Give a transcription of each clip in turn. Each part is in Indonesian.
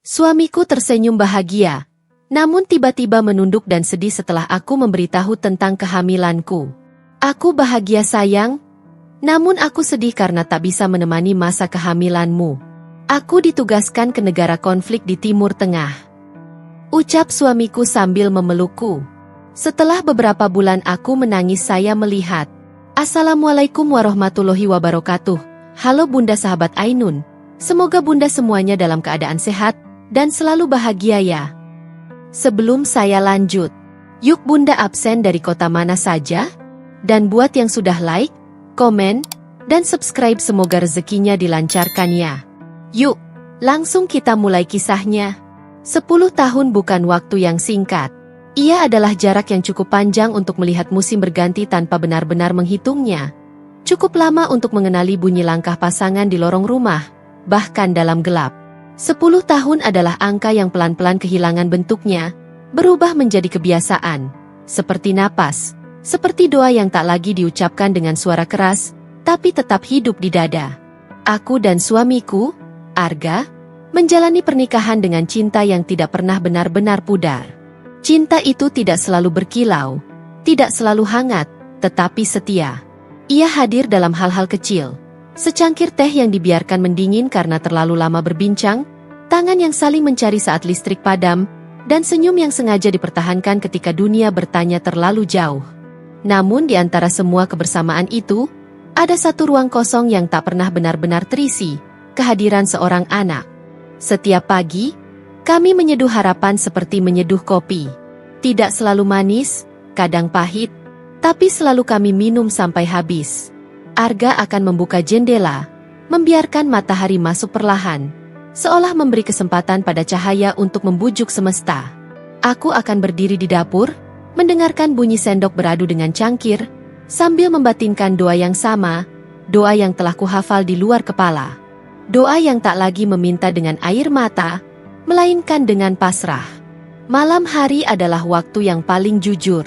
Suamiku tersenyum bahagia, namun tiba-tiba menunduk dan sedih setelah aku memberitahu tentang kehamilanku. Aku bahagia sayang, namun aku sedih karena tak bisa menemani masa kehamilanmu. Aku ditugaskan ke negara konflik di Timur Tengah. Ucap suamiku sambil memelukku. Setelah beberapa bulan aku menangis saya melihat. Assalamualaikum warahmatullahi wabarakatuh. Halo Bunda sahabat Ainun. Semoga Bunda semuanya dalam keadaan sehat dan selalu bahagia ya. Sebelum saya lanjut, yuk Bunda absen dari kota mana saja? Dan buat yang sudah like, komen, dan subscribe semoga rezekinya dilancarkan ya. Yuk, langsung kita mulai kisahnya. 10 tahun bukan waktu yang singkat. Ia adalah jarak yang cukup panjang untuk melihat musim berganti tanpa benar-benar menghitungnya. Cukup lama untuk mengenali bunyi langkah pasangan di lorong rumah, bahkan dalam gelap. 10 tahun adalah angka yang pelan-pelan kehilangan bentuknya, berubah menjadi kebiasaan, seperti napas, seperti doa yang tak lagi diucapkan dengan suara keras, tapi tetap hidup di dada. Aku dan suamiku, Arga, menjalani pernikahan dengan cinta yang tidak pernah benar-benar pudar. Cinta itu tidak selalu berkilau, tidak selalu hangat, tetapi setia. Ia hadir dalam hal-hal kecil. Secangkir teh yang dibiarkan mendingin karena terlalu lama berbincang, tangan yang saling mencari saat listrik padam, dan senyum yang sengaja dipertahankan ketika dunia bertanya terlalu jauh. Namun di antara semua kebersamaan itu, ada satu ruang kosong yang tak pernah benar-benar terisi, kehadiran seorang anak. Setiap pagi, kami menyeduh harapan seperti menyeduh kopi. Tidak selalu manis, kadang pahit, tapi selalu kami minum sampai habis. Arga akan membuka jendela, membiarkan matahari masuk perlahan, seolah memberi kesempatan pada cahaya untuk membujuk semesta. Aku akan berdiri di dapur, mendengarkan bunyi sendok beradu dengan cangkir, sambil membatinkan doa yang sama, doa yang telah kuhafal di luar kepala. Doa yang tak lagi meminta dengan air mata, melainkan dengan pasrah. Malam hari adalah waktu yang paling jujur.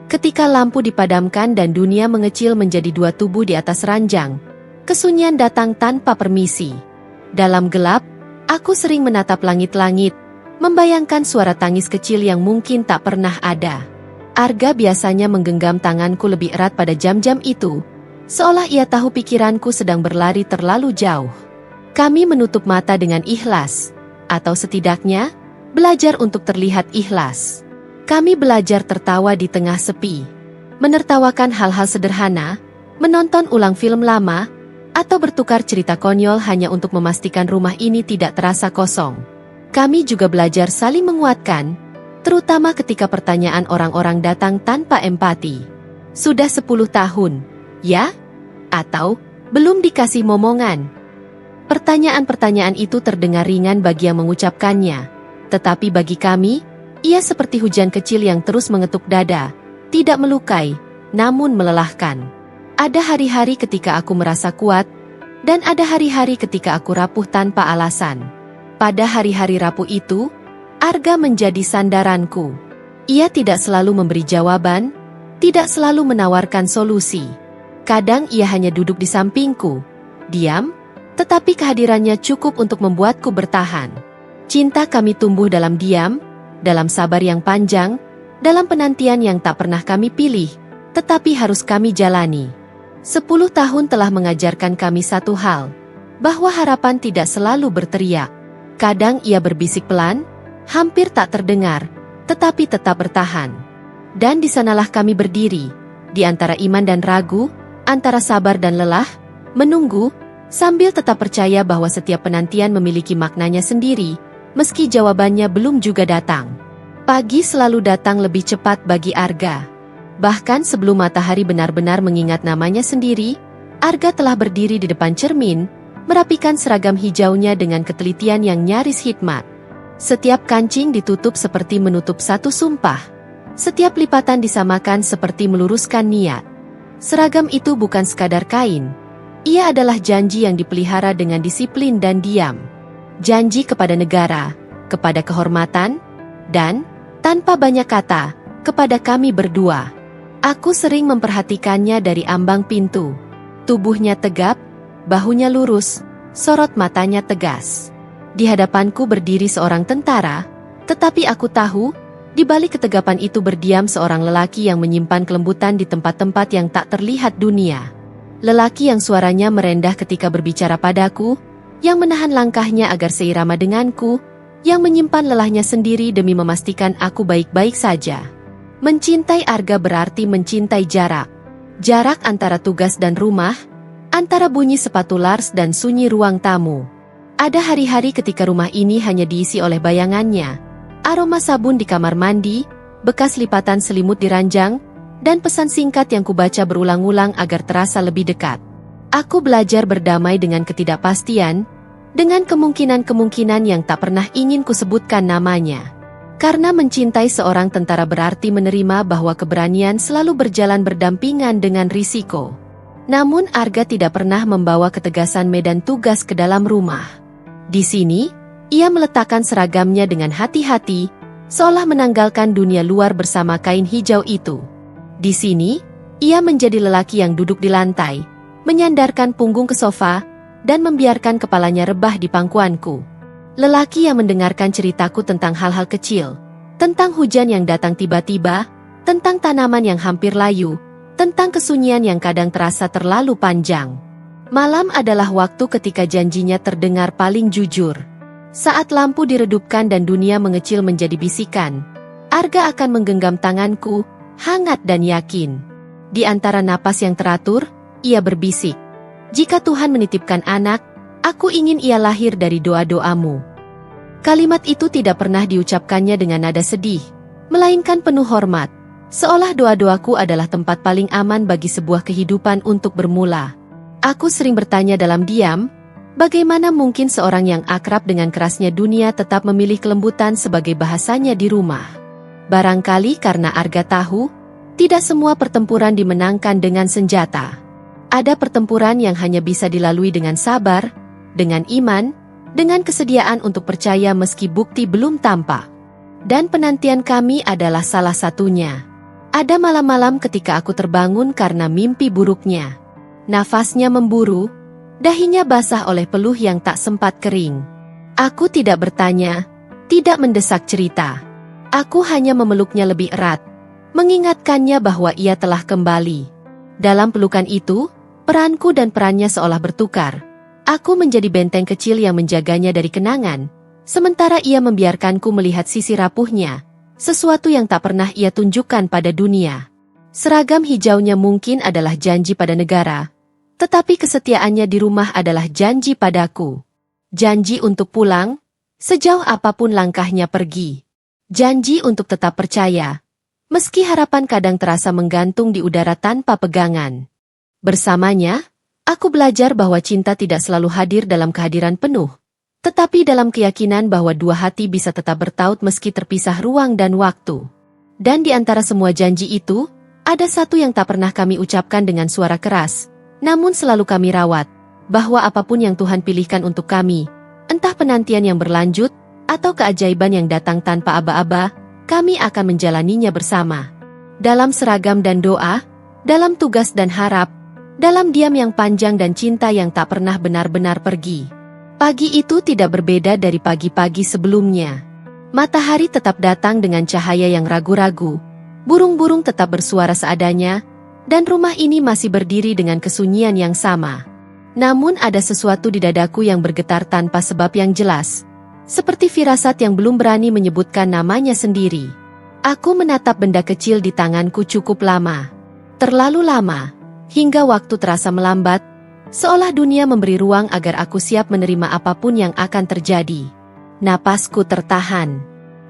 Ketika lampu dipadamkan dan dunia mengecil menjadi dua tubuh di atas ranjang, kesunyian datang tanpa permisi. Dalam gelap, aku sering menatap langit-langit, membayangkan suara tangis kecil yang mungkin tak pernah ada. Arga biasanya menggenggam tanganku lebih erat pada jam-jam itu, seolah ia tahu pikiranku sedang berlari terlalu jauh. Kami menutup mata dengan ikhlas, atau setidaknya, belajar untuk terlihat ikhlas. Kami belajar tertawa di tengah sepi, menertawakan hal-hal sederhana, menonton ulang film lama, atau bertukar cerita konyol hanya untuk memastikan rumah ini tidak terasa kosong. Kami juga belajar saling menguatkan, terutama ketika pertanyaan orang-orang datang tanpa empati. Sudah 10 tahun, ya? Atau, belum dikasih momongan? Pertanyaan-pertanyaan itu terdengar ringan bagi yang mengucapkannya, tetapi bagi kami, ia seperti hujan kecil yang terus mengetuk dada, tidak melukai, namun melelahkan. Ada hari-hari ketika aku merasa kuat, dan ada hari-hari ketika aku rapuh tanpa alasan. Pada hari-hari rapuh itu, Arga menjadi sandaranku. Ia tidak selalu memberi jawaban, tidak selalu menawarkan solusi. Kadang ia hanya duduk di sampingku, diam, tetapi kehadirannya cukup untuk membuatku bertahan. Cinta kami tumbuh dalam diam, dalam sabar yang panjang, dalam penantian yang tak pernah kami pilih, tetapi harus kami jalani. 10 tahun telah mengajarkan kami satu hal, bahwa harapan tidak selalu berteriak. Kadang ia berbisik pelan, hampir tak terdengar, tetapi tetap bertahan. Dan di sanalah kami berdiri, di antara iman dan ragu, antara sabar dan lelah, menunggu, sambil tetap percaya bahwa setiap penantian memiliki maknanya sendiri, meski jawabannya belum juga datang. Pagi selalu datang lebih cepat bagi Arga. Bahkan sebelum matahari benar-benar mengingat namanya sendiri, Arga telah berdiri di depan cermin, merapikan seragam hijaunya dengan ketelitian yang nyaris hikmat. Setiap kancing ditutup seperti menutup satu sumpah. Setiap lipatan disamakan seperti meluruskan niat. Seragam itu bukan sekadar kain. Ia adalah janji yang dipelihara dengan disiplin dan diam. Janji kepada negara, kepada kehormatan, dan, tanpa banyak kata, kepada kami berdua. Aku sering memperhatikannya dari ambang pintu. Tubuhnya tegap, bahunya lurus, sorot matanya tegas. Di hadapanku berdiri seorang tentara, tetapi aku tahu, di balik ketegapan itu berdiam seorang lelaki yang menyimpan kelembutan di tempat-tempat yang tak terlihat dunia. Lelaki yang suaranya merendah ketika berbicara padaku, yang menahan langkahnya agar seirama denganku, yang menyimpan lelahnya sendiri demi memastikan aku baik-baik saja. Mencintai Arga berarti mencintai jarak. Jarak antara tugas dan rumah, antara bunyi sepatu Lars dan sunyi ruang tamu. Ada hari-hari ketika rumah ini hanya diisi oleh bayangannya, aroma sabun di kamar mandi, bekas lipatan selimut di ranjang, dan pesan singkat yang kubaca berulang-ulang agar terasa lebih dekat. Aku belajar berdamai dengan ketidakpastian, dengan kemungkinan-kemungkinan yang tak pernah ingin kusebutkan namanya. Karena mencintai seorang tentara berarti menerima bahwa keberanian selalu berjalan berdampingan dengan risiko. Namun Arga tidak pernah membawa ketegasan medan tugas ke dalam rumah. Di sini, ia meletakkan seragamnya dengan hati-hati, seolah menanggalkan dunia luar bersama kain hijau itu. Di sini, ia menjadi lelaki yang duduk di lantai, menyandarkan punggung ke sofa, dan membiarkan kepalanya rebah di pangkuanku. Lelaki yang mendengarkan ceritaku tentang hal-hal kecil, tentang hujan yang datang tiba-tiba, tentang tanaman yang hampir layu, tentang kesunyian yang kadang terasa terlalu panjang. Malam adalah waktu ketika janjinya terdengar paling jujur. Saat lampu diredupkan dan dunia mengecil menjadi bisikan, Arga akan menggenggam tanganku, hangat dan yakin. Di antara napas yang teratur, ia berbisik, "Jika Tuhan menitipkan anak, aku ingin ia lahir dari doa-doamu." Kalimat itu tidak pernah diucapkannya dengan nada sedih, melainkan penuh hormat, seolah doa-doaku adalah tempat paling aman bagi sebuah kehidupan untuk bermula. Aku sering bertanya dalam diam, bagaimana mungkin seorang yang akrab dengan kerasnya dunia tetap memilih kelembutan sebagai bahasanya di rumah? Barangkali karena Arga tahu, tidak semua pertempuran dimenangkan dengan senjata. Ada pertempuran yang hanya bisa dilalui dengan sabar, dengan iman, dengan kesediaan untuk percaya meski bukti belum tampak. Dan penantian kami adalah salah satunya. Ada malam-malam ketika aku terbangun karena mimpi buruknya. Nafasnya memburu, dahinya basah oleh peluh yang tak sempat kering. Aku tidak bertanya, tidak mendesak cerita. Aku hanya memeluknya lebih erat, mengingatkannya bahwa ia telah kembali. Dalam pelukan itu, peranku dan perannya seolah bertukar. Aku menjadi benteng kecil yang menjaganya dari kenangan, sementara ia membiarkanku melihat sisi rapuhnya, sesuatu yang tak pernah ia tunjukkan pada dunia. Seragam hijaunya mungkin adalah janji pada negara, tetapi kesetiaannya di rumah adalah janji padaku. Janji untuk pulang, sejauh apapun langkahnya pergi. Janji untuk tetap percaya, meski harapan kadang terasa menggantung di udara tanpa pegangan. Bersamanya, aku belajar bahwa cinta tidak selalu hadir dalam kehadiran penuh, tetapi dalam keyakinan bahwa dua hati bisa tetap bertaut meski terpisah ruang dan waktu. Dan di antara semua janji itu, ada satu yang tak pernah kami ucapkan dengan suara keras, namun selalu kami rawat, bahwa apapun yang Tuhan pilihkan untuk kami, entah penantian yang berlanjut, atau keajaiban yang datang tanpa aba-aba, kami akan menjalaninya bersama. Dalam seragam dan doa, dalam tugas dan harap, dalam diam yang panjang dan cinta yang tak pernah benar-benar pergi. Pagi itu tidak berbeda dari pagi-pagi sebelumnya. Matahari tetap datang dengan cahaya yang ragu-ragu, burung-burung tetap bersuara seadanya, dan rumah ini masih berdiri dengan kesunyian yang sama. Namun ada sesuatu di dadaku yang bergetar tanpa sebab yang jelas, seperti firasat yang belum berani menyebutkan namanya sendiri. Aku menatap benda kecil di tanganku cukup lama. Terlalu lama. Hingga waktu terasa melambat, seolah dunia memberi ruang agar aku siap menerima apapun yang akan terjadi. Napasku tertahan.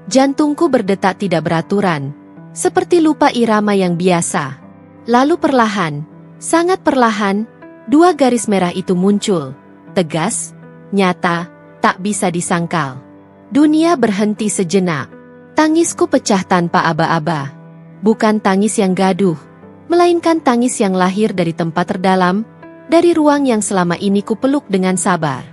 Jantungku berdetak tidak beraturan, seperti lupa irama yang biasa. Lalu perlahan, sangat perlahan, dua garis merah itu muncul. Tegas, nyata, tak bisa disangkal. Dunia berhenti sejenak. Tangisku pecah tanpa aba-aba. Bukan tangis yang gaduh, melainkan tangis yang lahir dari tempat terdalam, dari ruang yang selama ini kupeluk dengan sabar.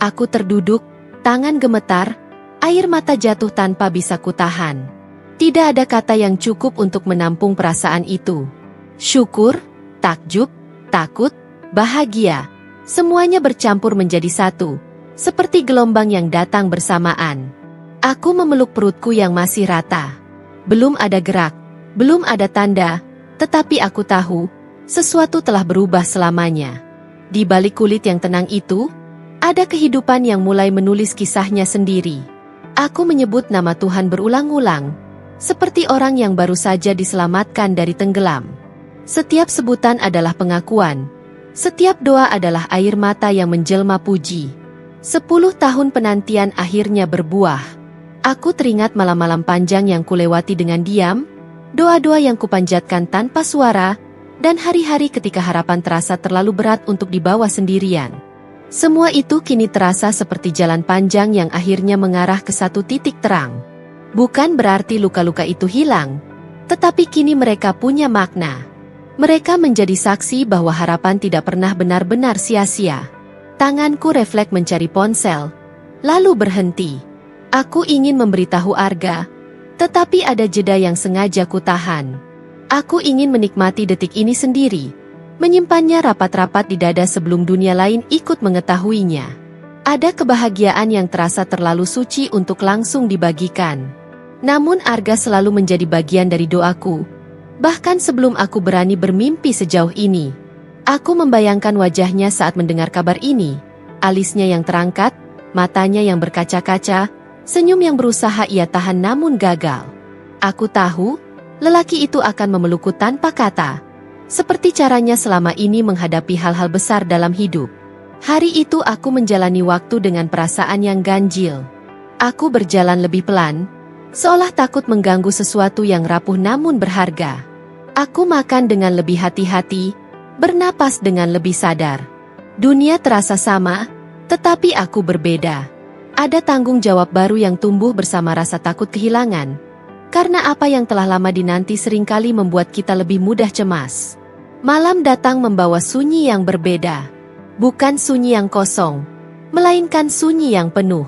Aku terduduk, tangan gemetar, air mata jatuh tanpa bisa kutahan. Tidak ada kata yang cukup untuk menampung perasaan itu. Syukur, takjub, takut, bahagia, semuanya bercampur menjadi satu, seperti gelombang yang datang bersamaan. Aku memeluk perutku yang masih rata. Belum ada gerak, belum ada tanda, tetapi aku tahu, sesuatu telah berubah selamanya. Di balik kulit yang tenang itu, ada kehidupan yang mulai menulis kisahnya sendiri. Aku menyebut nama Tuhan berulang-ulang, seperti orang yang baru saja diselamatkan dari tenggelam. Setiap sebutan adalah pengakuan. Setiap doa adalah air mata yang menjelma puji. 10 tahun penantian akhirnya berbuah. Aku teringat malam-malam panjang yang kulewati dengan diam, doa-doa yang kupanjatkan tanpa suara, dan hari-hari ketika harapan terasa terlalu berat untuk dibawa sendirian. Semua itu kini terasa seperti jalan panjang yang akhirnya mengarah ke satu titik terang. Bukan berarti luka-luka itu hilang, tetapi kini mereka punya makna. Mereka menjadi saksi bahwa harapan tidak pernah benar-benar sia-sia. Tanganku refleks mencari ponsel, lalu berhenti. Aku ingin memberitahu Arga, tetapi ada jeda yang sengaja ku tahan. Aku ingin menikmati detik ini sendiri, menyimpannya rapat-rapat di dada sebelum dunia lain ikut mengetahuinya. Ada kebahagiaan yang terasa terlalu suci untuk langsung dibagikan. Namun Arga selalu menjadi bagian dari doaku. Bahkan sebelum aku berani bermimpi sejauh ini. Aku membayangkan wajahnya saat mendengar kabar ini. Alisnya yang terangkat, matanya yang berkaca-kaca, senyum yang berusaha ia tahan namun gagal. Aku tahu, lelaki itu akan memelukku tanpa kata. Seperti caranya selama ini menghadapi hal-hal besar dalam hidup. Hari itu aku menjalani waktu dengan perasaan yang ganjil. Aku berjalan lebih pelan, seolah takut mengganggu sesuatu yang rapuh namun berharga. Aku makan dengan lebih hati-hati, bernapas dengan lebih sadar. Dunia terasa sama, tetapi aku berbeda. Ada tanggung jawab baru yang tumbuh bersama rasa takut kehilangan. Karena apa yang telah lama dinanti seringkali membuat kita lebih mudah cemas. Malam datang membawa sunyi yang berbeda. Bukan sunyi yang kosong, melainkan sunyi yang penuh.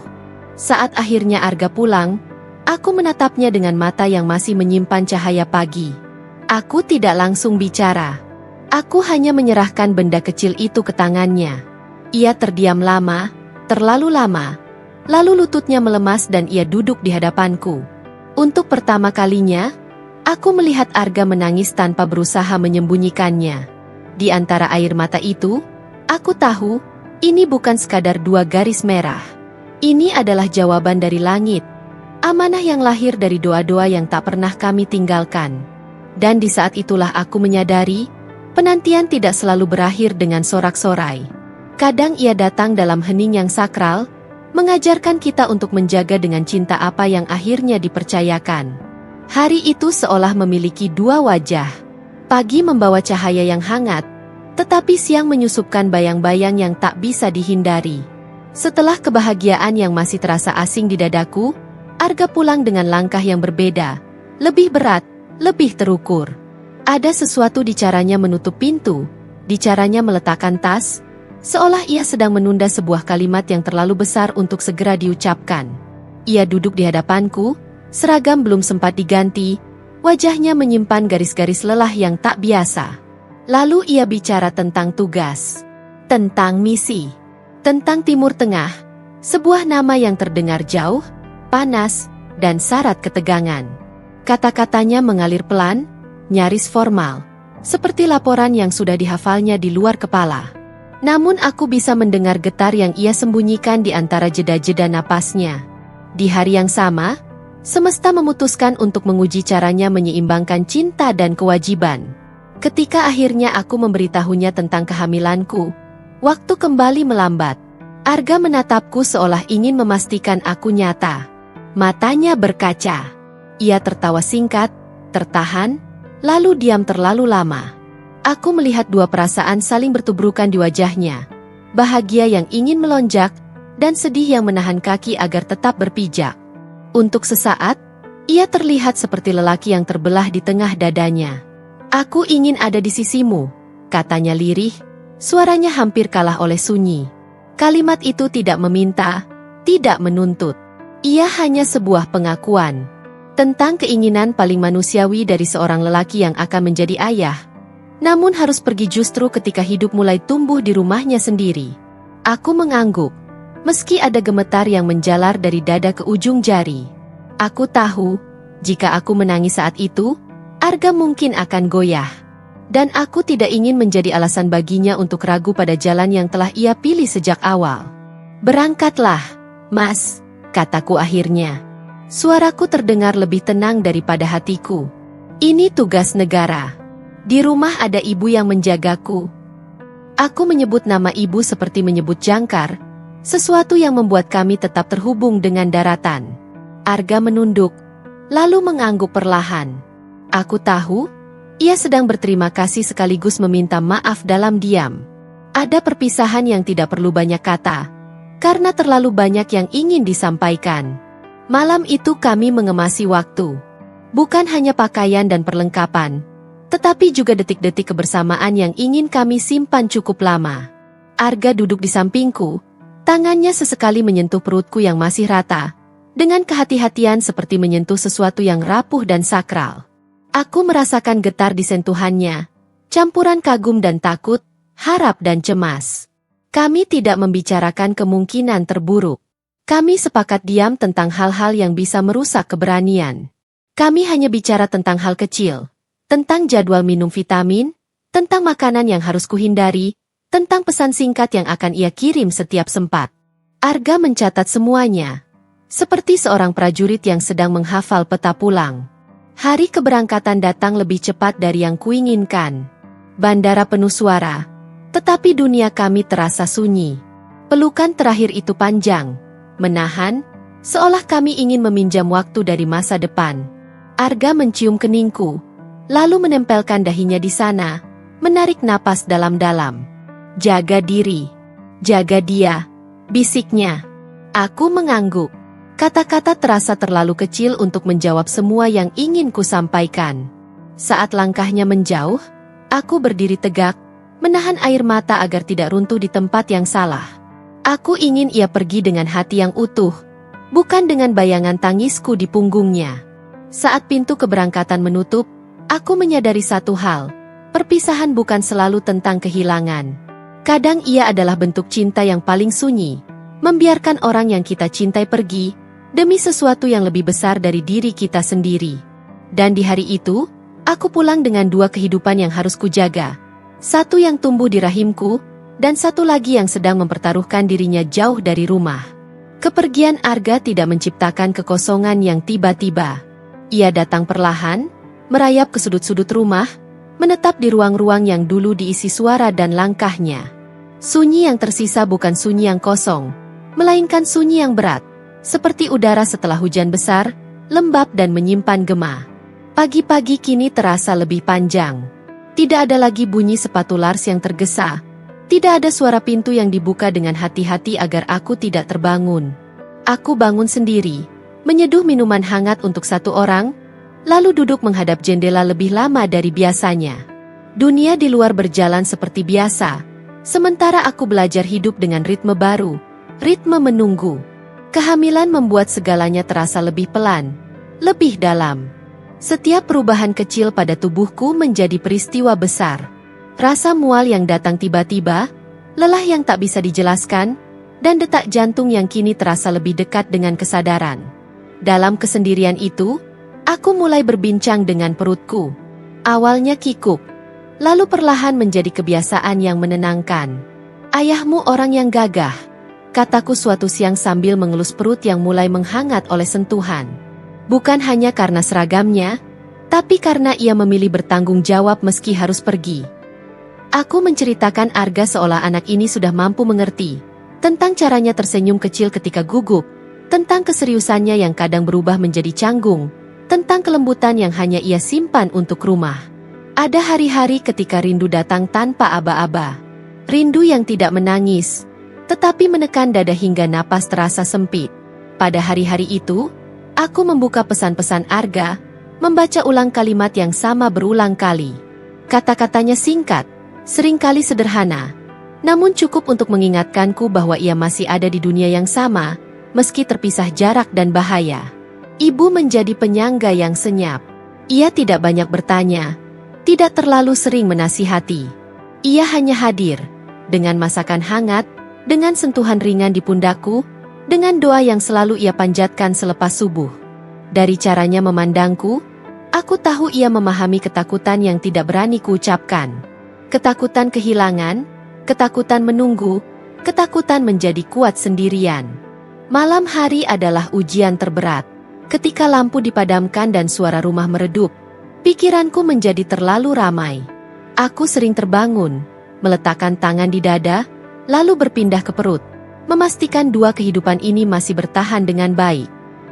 Saat akhirnya Arga pulang, aku menatapnya dengan mata yang masih menyimpan cahaya pagi. Aku tidak langsung bicara. Aku hanya menyerahkan benda kecil itu ke tangannya. Ia terdiam lama, terlalu lama. Lalu lututnya melemas dan ia duduk di hadapanku. Untuk pertama kalinya, aku melihat Arga menangis tanpa berusaha menyembunyikannya. Di antara air mata itu, aku tahu, ini bukan sekadar 2 garis merah. Ini adalah jawaban dari langit. Amanah yang lahir dari doa-doa yang tak pernah kami tinggalkan. Dan di saat itulah aku menyadari, penantian tidak selalu berakhir dengan sorak-sorai. Kadang ia datang dalam hening yang sakral, mengajarkan kita untuk menjaga dengan cinta apa yang akhirnya dipercayakan. Hari itu seolah memiliki 2 wajah. Pagi membawa cahaya yang hangat, tetapi siang menyusupkan bayang-bayang yang tak bisa dihindari. Setelah kebahagiaan yang masih terasa asing di dadaku, Arga pulang dengan langkah yang berbeda, lebih berat, lebih terukur. Ada sesuatu di caranya menutup pintu, di caranya meletakkan tas, seolah ia sedang menunda sebuah kalimat yang terlalu besar untuk segera diucapkan. Ia duduk di hadapanku, seragam belum sempat diganti, wajahnya menyimpan garis-garis lelah yang tak biasa. Lalu ia bicara tentang tugas, tentang misi, tentang Timur Tengah, sebuah nama yang terdengar jauh, panas, dan syarat ketegangan. Kata-katanya mengalir pelan, nyaris formal, seperti laporan yang sudah dihafalnya di luar kepala. Namun aku bisa mendengar getar yang ia sembunyikan di antara jeda-jeda napasnya. Di hari yang sama, semesta memutuskan untuk menguji caranya menyeimbangkan cinta dan kewajiban. Ketika akhirnya aku memberitahunya tentang kehamilanku, waktu kembali melambat. Arga menatapku seolah ingin memastikan aku nyata. Matanya berkaca. Ia tertawa singkat, tertahan, lalu diam terlalu lama. Aku melihat 2 perasaan saling bertubrukan di wajahnya. Bahagia yang ingin melonjak, dan sedih yang menahan kaki agar tetap berpijak. Untuk sesaat, ia terlihat seperti lelaki yang terbelah di tengah dadanya. Aku ingin ada di sisimu, katanya lirih, suaranya hampir kalah oleh sunyi. Kalimat itu tidak meminta, tidak menuntut. Ia hanya sebuah pengakuan tentang keinginan paling manusiawi dari seorang lelaki yang akan menjadi ayah. Namun harus pergi justru ketika hidup mulai tumbuh di rumahnya sendiri. Aku mengangguk. meski ada gemetar yang menjalar dari dada ke ujung jari. Aku tahu, jika aku menangis saat itu, Arga mungkin akan goyah. Dan aku tidak ingin menjadi alasan baginya untuk ragu pada jalan yang telah ia pilih sejak awal. "Berangkatlah, Mas," kataku akhirnya. Suaraku terdengar lebih tenang daripada hatiku. "Ini tugas negara. Di rumah ada ibu yang menjagaku." Aku menyebut nama ibu seperti menyebut jangkar, sesuatu yang membuat kami tetap terhubung dengan daratan. Arga menunduk, lalu mengangguk perlahan. Aku tahu, ia sedang berterima kasih sekaligus meminta maaf dalam diam. Ada perpisahan yang tidak perlu banyak kata, karena terlalu banyak yang ingin disampaikan. Malam itu kami mengemasi waktu. Bukan hanya pakaian dan perlengkapan, tetapi juga detik-detik kebersamaan yang ingin kami simpan cukup lama. Arga duduk di sampingku, tangannya sesekali menyentuh perutku yang masih rata, dengan kehati-hatian seperti menyentuh sesuatu yang rapuh dan sakral. Aku merasakan getar di sentuhannya, campuran kagum dan takut, harap dan cemas. Kami tidak membicarakan kemungkinan terburuk. Kami sepakat diam tentang hal-hal yang bisa merusak keberanian. Kami hanya bicara tentang hal kecil, tentang jadwal minum vitamin, tentang makanan yang harus kuhindari, tentang pesan singkat yang akan ia kirim setiap sempat. Arga mencatat semuanya, seperti seorang prajurit yang sedang menghafal peta pulang. Hari keberangkatan datang lebih cepat dari yang kuinginkan. Bandara penuh suara, tetapi dunia kami terasa sunyi. Pelukan terakhir itu panjang, menahan, seolah kami ingin meminjam waktu dari masa depan. Arga mencium keningku, lalu menempelkan dahinya di sana, menarik napas dalam-dalam. "Jaga diri, jaga dia," bisiknya. Aku mengangguk. Kata-kata terasa terlalu kecil untuk menjawab semua yang ingin kusampaikan. Saat langkahnya menjauh, aku berdiri tegak, menahan air mata agar tidak runtuh di tempat yang salah. Aku ingin ia pergi dengan hati yang utuh, bukan dengan bayangan tangisku di punggungnya. Saat pintu keberangkatan menutup, aku menyadari satu hal, perpisahan bukan selalu tentang kehilangan. Kadang ia adalah bentuk cinta yang paling sunyi, membiarkan orang yang kita cintai pergi, demi sesuatu yang lebih besar dari diri kita sendiri. Dan di hari itu, aku pulang dengan dua kehidupan yang harus kujaga. Satu yang tumbuh di rahimku, dan satu lagi yang sedang mempertaruhkan dirinya jauh dari rumah. Kepergian Arga tidak menciptakan kekosongan yang tiba-tiba. Ia datang perlahan, merayap ke sudut-sudut rumah, menetap di ruang-ruang yang dulu diisi suara dan langkahnya. Sunyi yang tersisa bukan sunyi yang kosong, melainkan sunyi yang berat, seperti udara setelah hujan besar, lembab dan menyimpan gema. Pagi-pagi kini terasa lebih panjang. Tidak ada lagi bunyi sepatu Lars yang tergesa. Tidak ada suara pintu yang dibuka dengan hati-hati agar aku tidak terbangun. Aku bangun sendiri, menyeduh minuman hangat untuk satu orang, lalu duduk menghadap jendela lebih lama dari biasanya. Dunia di luar berjalan seperti biasa, sementara aku belajar hidup dengan ritme baru, ritme menunggu. Kehamilan membuat segalanya terasa lebih pelan, lebih dalam. Setiap perubahan kecil pada tubuhku menjadi peristiwa besar. Rasa mual yang datang tiba-tiba, lelah yang tak bisa dijelaskan, dan detak jantung yang kini terasa lebih dekat dengan kesadaran. Dalam kesendirian itu, aku mulai berbincang dengan perutku. Awalnya kikuk, lalu perlahan menjadi kebiasaan yang menenangkan. "Ayahmu orang yang gagah," kataku suatu siang sambil mengelus perut yang mulai menghangat oleh sentuhan. Bukan hanya karena seragamnya, tapi karena ia memilih bertanggung jawab meski harus pergi. Aku menceritakan Arga seolah anak ini sudah mampu mengerti, tentang caranya tersenyum kecil ketika gugup, tentang keseriusannya yang kadang berubah menjadi canggung, tentang kelembutan yang hanya ia simpan untuk rumah. Ada hari-hari ketika rindu datang tanpa aba-aba. Rindu yang tidak menangis, tetapi menekan dada hingga napas terasa sempit. Pada hari-hari itu, aku membuka pesan-pesan Arga, membaca ulang kalimat yang sama berulang kali. Kata-katanya singkat, seringkali sederhana, namun cukup untuk mengingatkanku bahwa ia masih ada di dunia yang sama, meski terpisah jarak dan bahaya. Ibu menjadi penyangga yang senyap. Ia tidak banyak bertanya, tidak terlalu sering menasihati. Ia hanya hadir, dengan masakan hangat, dengan sentuhan ringan di pundakku, dengan doa yang selalu ia panjatkan selepas subuh. Dari caranya memandangku, aku tahu ia memahami ketakutan yang tidak berani kuucapkan. Ketakutan kehilangan, ketakutan menunggu, ketakutan menjadi kuat sendirian. Malam hari adalah ujian terberat. Ketika lampu dipadamkan dan suara rumah meredup, pikiranku menjadi terlalu ramai. Aku sering terbangun, meletakkan tangan di dada, lalu berpindah ke perut, memastikan dua kehidupan ini masih bertahan dengan baik.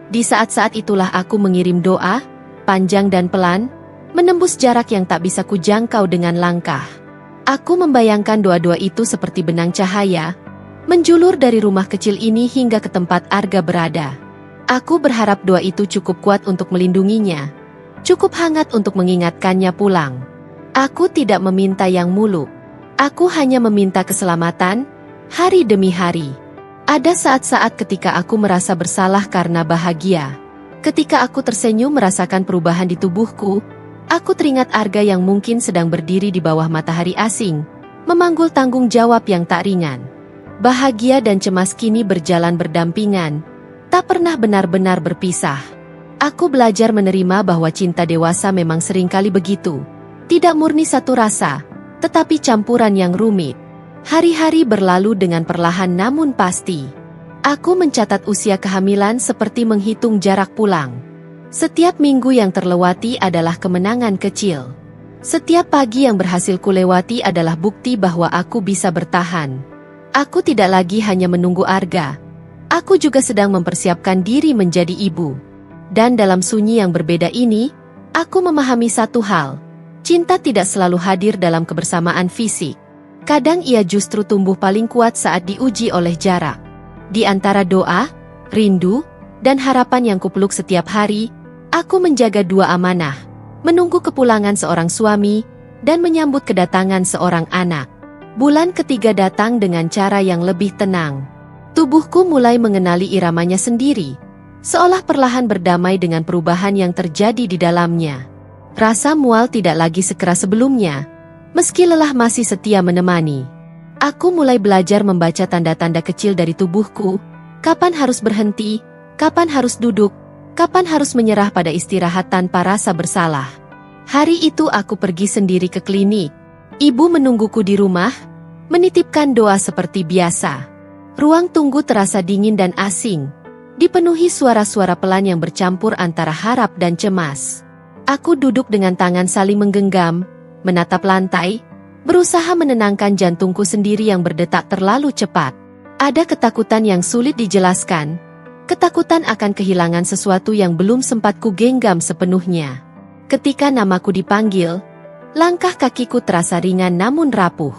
Di saat-saat itulah aku mengirim doa, panjang dan pelan, menembus jarak yang tak bisa kujangkau dengan langkah. Aku membayangkan doa-doa itu seperti benang cahaya, menjulur dari rumah kecil ini hingga ke tempat Arga berada. Aku berharap doa itu cukup kuat untuk melindunginya, cukup hangat untuk mengingatkannya pulang. Aku tidak meminta yang muluk. Aku hanya meminta keselamatan, hari demi hari. Ada saat-saat ketika aku merasa bersalah karena bahagia. Ketika aku tersenyum merasakan perubahan di tubuhku, aku teringat Arga yang mungkin sedang berdiri di bawah matahari asing, memanggul tanggung jawab yang tak ringan. Bahagia dan cemas kini berjalan berdampingan, tak pernah benar-benar berpisah. Aku belajar menerima bahwa cinta dewasa memang seringkali begitu. Tidak murni satu rasa, tetapi campuran yang rumit. Hari-hari berlalu dengan perlahan namun pasti. Aku mencatat usia kehamilan seperti menghitung jarak pulang. Setiap minggu yang terlewati adalah kemenangan kecil. Setiap pagi yang berhasil kulewati adalah bukti bahwa aku bisa bertahan. Aku tidak lagi hanya menunggu Arga. Aku juga sedang mempersiapkan diri menjadi ibu. Dan dalam sunyi yang berbeda ini, aku memahami satu hal. Cinta tidak selalu hadir dalam kebersamaan fisik. Kadang ia justru tumbuh paling kuat saat diuji oleh jarak. Di antara doa, rindu, dan harapan yang kupeluk setiap hari, aku menjaga dua amanah. Menunggu kepulangan seorang suami, dan menyambut kedatangan seorang anak. Bulan ketiga datang dengan cara yang lebih tenang. Tubuhku mulai mengenali iramanya sendiri, seolah perlahan berdamai dengan perubahan yang terjadi di dalamnya. Rasa mual tidak lagi sekeras sebelumnya, meski lelah masih setia menemani. Aku mulai belajar membaca tanda-tanda kecil dari tubuhku, kapan harus berhenti, kapan harus duduk, kapan harus menyerah pada istirahat tanpa rasa bersalah. Hari itu aku pergi sendiri ke klinik. Ibu menungguku di rumah, menitipkan doa seperti biasa. Ruang tunggu terasa dingin dan asing, dipenuhi suara-suara pelan yang bercampur antara harap dan cemas. Aku duduk dengan tangan saling menggenggam, menatap lantai, berusaha menenangkan jantungku sendiri yang berdetak terlalu cepat. Ada ketakutan yang sulit dijelaskan, ketakutan akan kehilangan sesuatu yang belum sempat kugenggam sepenuhnya. Ketika namaku dipanggil, langkah kakiku terasa ringan namun rapuh.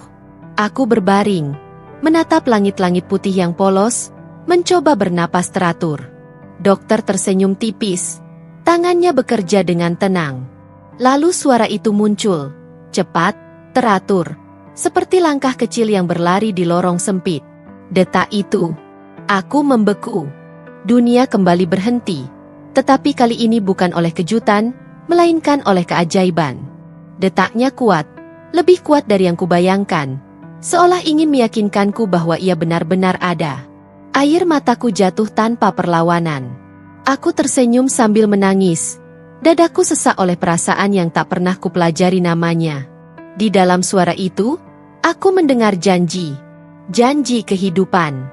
Aku berbaring, menatap langit-langit putih yang polos, mencoba bernapas teratur. Dokter tersenyum tipis, tangannya bekerja dengan tenang. Lalu suara itu muncul, cepat, teratur, seperti langkah kecil yang berlari di lorong sempit. Detak itu, aku membeku. Dunia kembali berhenti, tetapi kali ini bukan oleh kejutan, melainkan oleh keajaiban. Detaknya kuat, lebih kuat dari yang kubayangkan, seolah ingin meyakinkanku bahwa ia benar-benar ada. Air mataku jatuh tanpa perlawanan. Aku tersenyum sambil menangis. Dadaku sesak oleh perasaan yang tak pernah kupelajari namanya. Di dalam suara itu, aku mendengar janji. Janji kehidupan.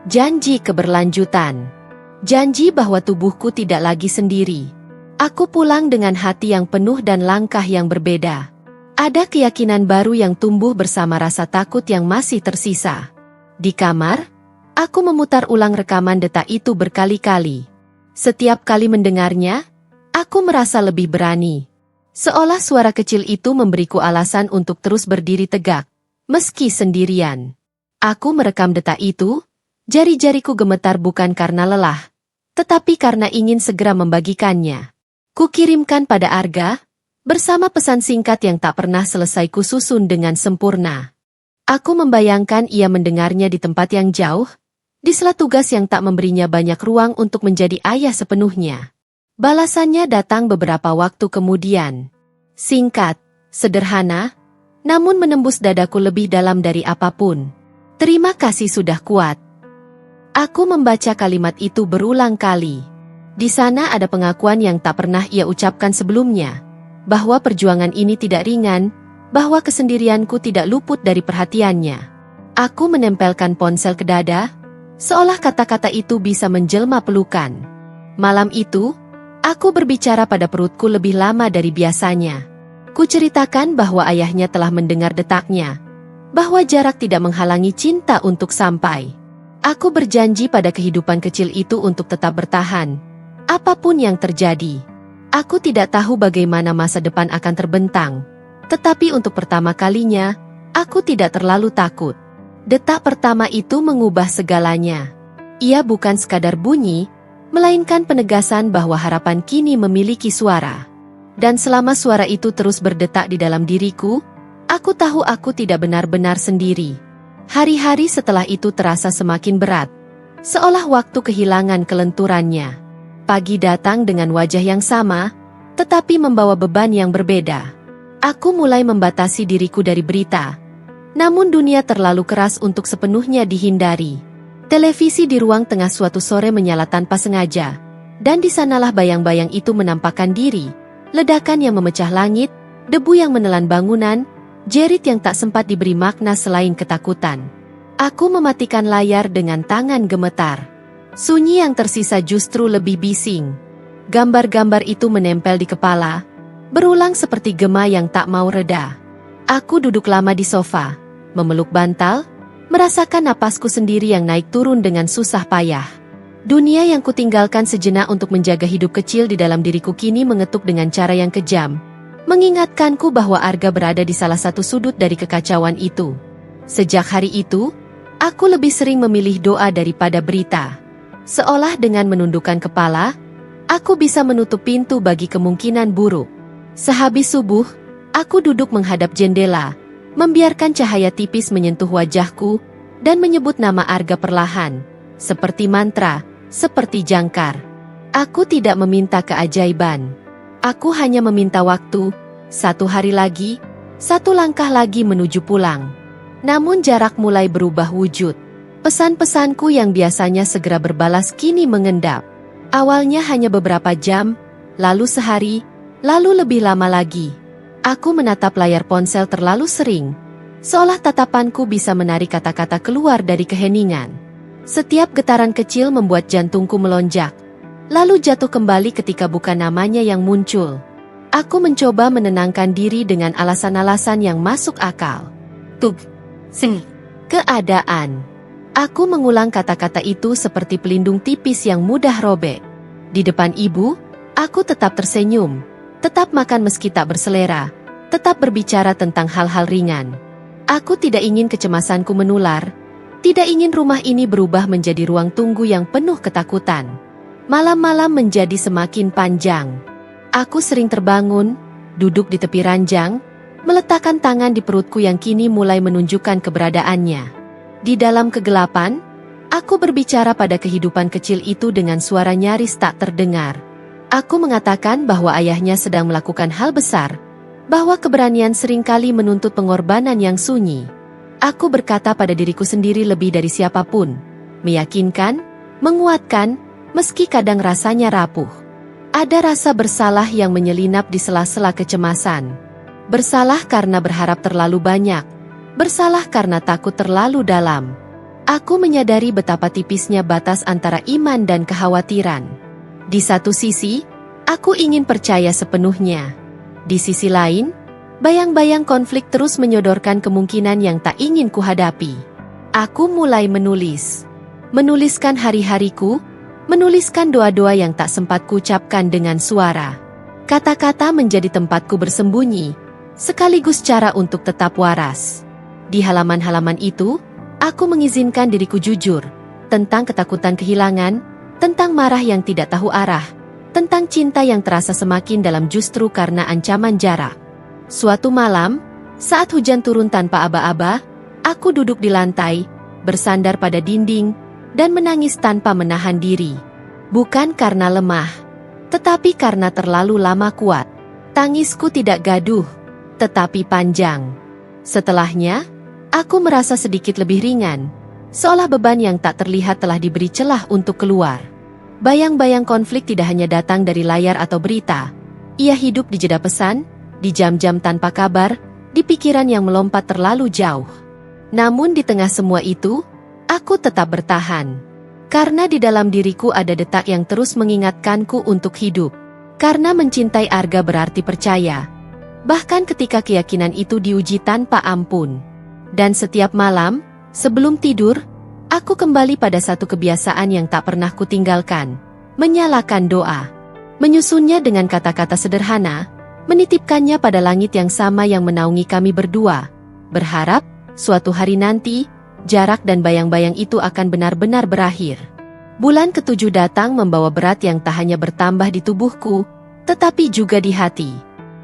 Janji keberlanjutan. Janji bahwa tubuhku tidak lagi sendiri. Aku pulang dengan hati yang penuh dan langkah yang berbeda. Ada keyakinan baru yang tumbuh bersama rasa takut yang masih tersisa. Di kamar, aku memutar ulang rekaman detak itu berkali-kali. Setiap kali mendengarnya, aku merasa lebih berani. Seolah suara kecil itu memberiku alasan untuk terus berdiri tegak, meski sendirian. Aku merekam detak itu, jari-jariku gemetar bukan karena lelah, tetapi karena ingin segera membagikannya. Kukirimkan pada Arga, bersama pesan singkat yang tak pernah selesai kususun dengan sempurna. Aku membayangkan ia mendengarnya di tempat yang jauh, di sela tugas yang tak memberinya banyak ruang untuk menjadi ayah sepenuhnya. Balasannya datang beberapa waktu kemudian. Singkat, sederhana, namun menembus dadaku lebih dalam dari apapun. Terima kasih sudah kuat. Aku membaca kalimat itu berulang kali. Di sana ada pengakuan yang tak pernah ia ucapkan sebelumnya, bahwa perjuangan ini tidak ringan, bahwa kesendirianku tidak luput dari perhatiannya. Aku menempelkan ponsel ke dada, seolah kata-kata itu bisa menjelma pelukan. Malam itu, aku berbicara pada perutku lebih lama dari biasanya. Kuceritakan bahwa ayahnya telah mendengar detaknya, bahwa jarak tidak menghalangi cinta untuk sampai. Aku berjanji pada kehidupan kecil itu untuk tetap bertahan, apapun yang terjadi. Aku tidak tahu bagaimana masa depan akan terbentang, tetapi untuk pertama kalinya, aku tidak terlalu takut. Detak pertama itu mengubah segalanya. Ia bukan sekadar bunyi, melainkan penegasan bahwa harapan kini memiliki suara. Dan selama suara itu terus berdetak di dalam diriku, aku tahu aku tidak benar-benar sendiri. Hari-hari setelah itu terasa semakin berat, seolah waktu kehilangan kelenturannya. Pagi datang dengan wajah yang sama, tetapi membawa beban yang berbeda. Aku mulai membatasi diriku dari berita. Namun dunia terlalu keras untuk sepenuhnya dihindari. Televisi di ruang tengah suatu sore menyala tanpa sengaja, dan di sanalah bayang-bayang itu menampakkan diri. Ledakan yang memecah langit, debu yang menelan bangunan, jerit yang tak sempat diberi makna selain ketakutan. Aku mematikan layar dengan tangan gemetar. Sunyi yang tersisa justru lebih bising. Gambar-gambar itu menempel di kepala, berulang seperti gema yang tak mau reda. Aku duduk lama di sofa, memeluk bantal, merasakan napasku sendiri yang naik turun dengan susah payah. Dunia yang kutinggalkan sejenak untuk menjaga hidup kecil di dalam diriku kini mengetuk dengan cara yang kejam, mengingatkanku bahwa Arga berada di salah satu sudut dari kekacauan itu. Sejak hari itu, aku lebih sering memilih doa daripada berita. Seolah dengan menundukkan kepala, aku bisa menutup pintu bagi kemungkinan buruk. Sehabis subuh, aku duduk menghadap jendela, membiarkan cahaya tipis menyentuh wajahku, dan menyebut nama Arga perlahan, seperti mantra, seperti jangkar. Aku tidak meminta keajaiban. Aku hanya meminta waktu, satu hari lagi, satu langkah lagi menuju pulang. Namun jarak mulai berubah wujud. Pesan-pesanku yang biasanya segera berbalas kini mengendap. Awalnya hanya beberapa jam, lalu sehari, lalu lebih lama lagi. Aku menatap layar ponsel terlalu sering, seolah tatapanku bisa menarik kata-kata keluar dari keheningan. Setiap getaran kecil membuat jantungku melonjak, lalu jatuh kembali ketika bukan namanya yang muncul. Aku mencoba menenangkan diri dengan alasan-alasan yang masuk akal. Keadaan. Aku mengulang kata-kata itu seperti pelindung tipis yang mudah robek. Di depan ibu, aku tetap tersenyum, tetap makan meski tak berselera, tetap berbicara tentang hal-hal ringan. Aku tidak ingin kecemasanku menular, tidak ingin rumah ini berubah menjadi ruang tunggu yang penuh ketakutan. Malam-malam menjadi semakin panjang. Aku sering terbangun, duduk di tepi ranjang, meletakkan tangan di perutku yang kini mulai menunjukkan keberadaannya. Di dalam kegelapan, aku berbicara pada kehidupan kecil itu dengan suara nyaris tak terdengar. Aku mengatakan bahwa ayahnya sedang melakukan hal besar, bahwa keberanian seringkali menuntut pengorbanan yang sunyi. Aku berkata pada diriku sendiri lebih dari siapapun, meyakinkan, menguatkan, meski kadang rasanya rapuh. Ada rasa bersalah yang menyelinap di sela-sela kecemasan. Bersalah karena berharap terlalu banyak, bersalah karena takut terlalu dalam. Aku menyadari betapa tipisnya batas antara iman dan kekhawatiran. Di satu sisi, aku ingin percaya sepenuhnya. Di sisi lain, bayang-bayang konflik terus menyodorkan kemungkinan yang tak ingin kuhadapi. Aku mulai menulis. Menuliskan hari-hariku, menuliskan doa-doa yang tak sempat kuucapkan dengan suara. Kata-kata menjadi tempatku bersembunyi, sekaligus cara untuk tetap waras. Di halaman-halaman itu, aku mengizinkan diriku jujur, tentang ketakutan kehilangan, tentang marah yang tidak tahu arah, tentang cinta yang terasa semakin dalam justru karena ancaman jarak. Suatu malam, saat hujan turun tanpa aba-aba, aku duduk di lantai, bersandar pada dinding, dan menangis tanpa menahan diri. Bukan karena lemah, tetapi karena terlalu lama kuat. Tangisku tidak gaduh, tetapi panjang. Setelahnya, Aku merasa sedikit lebih ringan, seolah beban yang tak terlihat telah diberi celah untuk keluar. Bayang-bayang konflik tidak hanya datang dari layar atau berita. Ia hidup di jeda pesan, di jam-jam tanpa kabar, di pikiran yang melompat terlalu jauh. Namun di tengah semua itu, aku tetap bertahan. Karena di dalam diriku ada detak yang terus mengingatkanku untuk hidup. Karena mencintai Arga berarti percaya. Bahkan ketika keyakinan itu diuji tanpa ampun. Dan setiap malam, sebelum tidur, aku kembali pada satu kebiasaan yang tak pernah kutinggalkan. Menyalakan doa. Menyusunnya dengan kata-kata sederhana, menitipkannya pada langit yang sama yang menaungi kami berdua. Berharap, suatu hari nanti, jarak dan bayang-bayang itu akan benar-benar berakhir. Bulan ketujuh datang membawa berat yang tak hanya bertambah di tubuhku, tetapi juga di hati.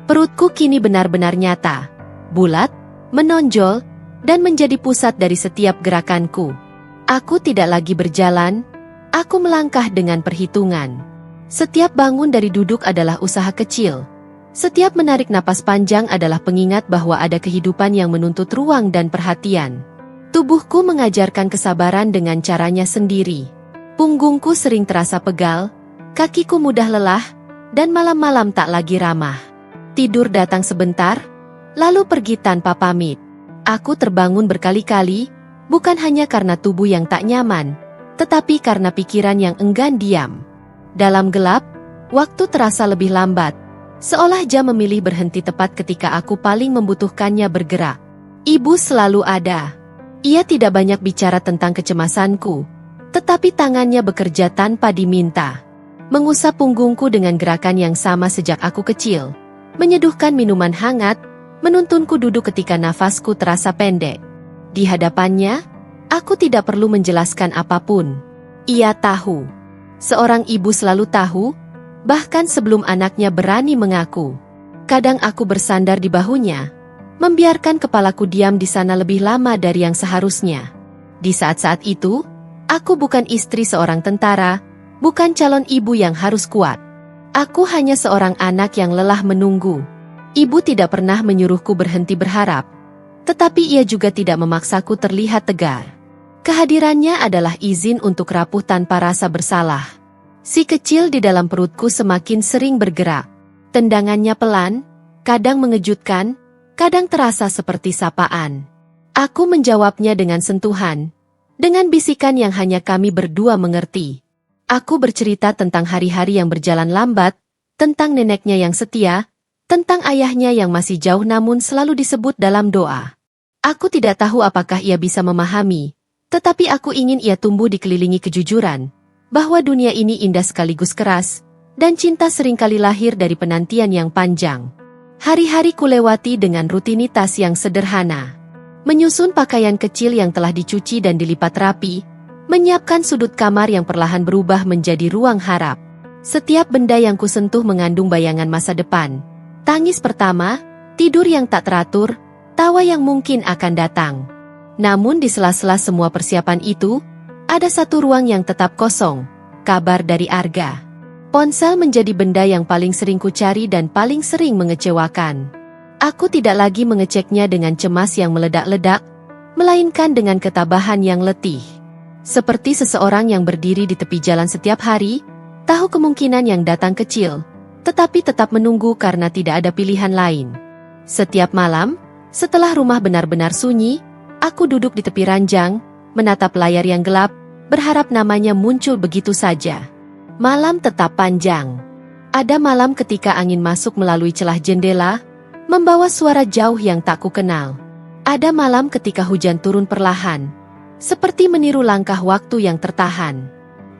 Perutku kini benar-benar nyata, bulat, menonjol, dan menjadi pusat dari setiap gerakanku. Aku tidak lagi berjalan, aku melangkah dengan perhitungan. Setiap bangun dari duduk adalah usaha kecil. Setiap menarik napas panjang adalah pengingat bahwa ada kehidupan yang menuntut ruang dan perhatian. Tubuhku mengajarkan kesabaran dengan caranya sendiri. Punggungku sering terasa pegal, kakiku mudah lelah, dan malam-malam tak lagi ramah. Tidur datang sebentar, lalu pergi tanpa pamit. Aku terbangun berkali-kali, bukan hanya karena tubuh yang tak nyaman, tetapi karena pikiran yang enggan diam. Dalam gelap, waktu terasa lebih lambat, seolah jam memilih berhenti tepat ketika aku paling membutuhkannya bergerak. Ibu selalu ada. Ia tidak banyak bicara tentang kecemasanku, tetapi tangannya bekerja tanpa diminta. Mengusap punggungku dengan gerakan yang sama sejak aku kecil, menyeduhkan minuman hangat, menuntunku duduk ketika nafasku terasa pendek. Di hadapannya, aku tidak perlu menjelaskan apapun. Ia tahu. Seorang ibu selalu tahu, bahkan sebelum anaknya berani mengaku. Kadang aku bersandar di bahunya, membiarkan kepalaku diam di sana lebih lama dari yang seharusnya. Di saat-saat itu, aku bukan istri seorang tentara, bukan calon ibu yang harus kuat. Aku hanya seorang anak yang lelah menunggu. Ibu tidak pernah menyuruhku berhenti berharap, tetapi ia juga tidak memaksaku terlihat tegar. Kehadirannya adalah izin untuk rapuh tanpa rasa bersalah. Si kecil di dalam perutku semakin sering bergerak. Tendangannya pelan, kadang mengejutkan, kadang terasa seperti sapaan. Aku menjawabnya dengan sentuhan, dengan bisikan yang hanya kami berdua mengerti. Aku bercerita tentang hari-hari yang berjalan lambat, tentang neneknya yang setia, tentang ayahnya yang masih jauh namun selalu disebut dalam doa. Aku tidak tahu apakah ia bisa memahami, tetapi aku ingin ia tumbuh dikelilingi kejujuran, bahwa dunia ini indah sekaligus keras, dan cinta seringkali lahir dari penantian yang panjang. Hari-hari kulewati dengan rutinitas yang sederhana. Menyusun pakaian kecil yang telah dicuci dan dilipat rapi, menyiapkan sudut kamar yang perlahan berubah menjadi ruang harap. Setiap benda yang kusentuh mengandung bayangan masa depan. Tangis pertama, tidur yang tak teratur, tawa yang mungkin akan datang. Namun di sela-sela semua persiapan itu, ada satu ruang yang tetap kosong, kabar dari Arga. Ponsel menjadi benda yang paling sering kucari dan paling sering mengecewakan. Aku tidak lagi mengeceknya dengan cemas yang meledak-ledak, melainkan dengan ketabahan yang letih. Seperti seseorang yang berdiri di tepi jalan setiap hari, tahu kemungkinan yang datang kecil, tetapi tetap menunggu karena tidak ada pilihan lain. Setiap malam, setelah rumah benar-benar sunyi, aku duduk di tepi ranjang, menatap layar yang gelap, berharap namanya muncul begitu saja. Malam tetap panjang. Ada malam ketika angin masuk melalui celah jendela, membawa suara jauh yang tak kukenal. Ada malam ketika hujan turun perlahan, seperti meniru langkah waktu yang tertahan.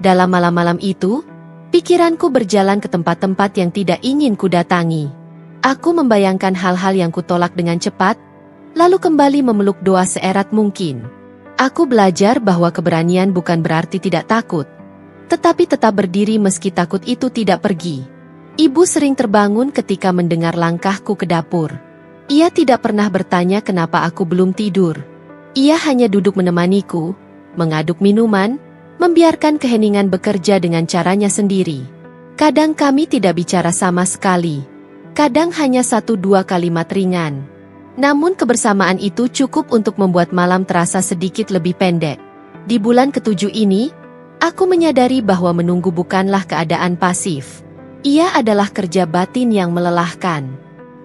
Dalam malam-malam itu, pikiranku berjalan ke tempat-tempat yang tidak ingin kudatangi. Aku membayangkan hal-hal yang kutolak dengan cepat, lalu kembali memeluk doa seerat mungkin. Aku belajar bahwa keberanian bukan berarti tidak takut, tetapi tetap berdiri meski takut itu tidak pergi. Ibu sering terbangun ketika mendengar langkahku ke dapur. Ia tidak pernah bertanya kenapa aku belum tidur. Ia hanya duduk menemaniku, mengaduk minuman, membiarkan keheningan bekerja dengan caranya sendiri. Kadang kami tidak bicara sama sekali. Kadang hanya 1-2 kalimat ringan. Namun kebersamaan itu cukup untuk membuat malam terasa sedikit lebih pendek. Di bulan ketujuh ini, aku menyadari bahwa menunggu bukanlah keadaan pasif. Ia adalah kerja batin yang melelahkan.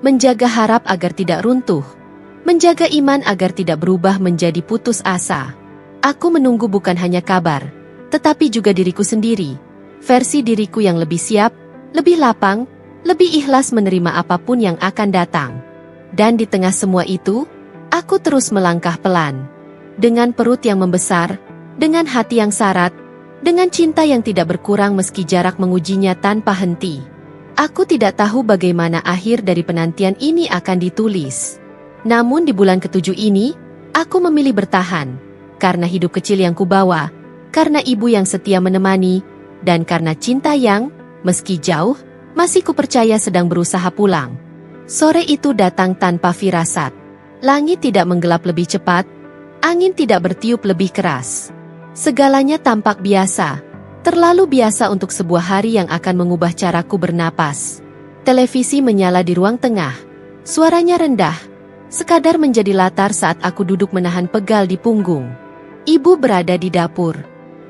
Menjaga harap agar tidak runtuh. Menjaga iman agar tidak berubah menjadi putus asa. Aku menunggu bukan hanya kabar, tetapi juga diriku sendiri. Versi diriku yang lebih siap, lebih lapang, lebih ikhlas menerima apapun yang akan datang. Dan di tengah semua itu, aku terus melangkah pelan. Dengan perut yang membesar, dengan hati yang sarat, dengan cinta yang tidak berkurang meski jarak mengujinya tanpa henti. Aku tidak tahu bagaimana akhir dari penantian ini akan ditulis. Namun di bulan ketujuh ini, aku memilih bertahan. Karena hidup kecil yang kubawa, karena ibu yang setia menemani, dan karena cinta yang, meski jauh, masih kupercaya sedang berusaha pulang. Sore itu datang tanpa firasat. Langit tidak menggelap lebih cepat, angin tidak bertiup lebih keras. Segalanya tampak biasa, terlalu biasa untuk sebuah hari yang akan mengubah caraku bernapas. Televisi menyala di ruang tengah. Suaranya rendah, sekadar menjadi latar saat aku duduk menahan pegal di punggung. Ibu berada di dapur.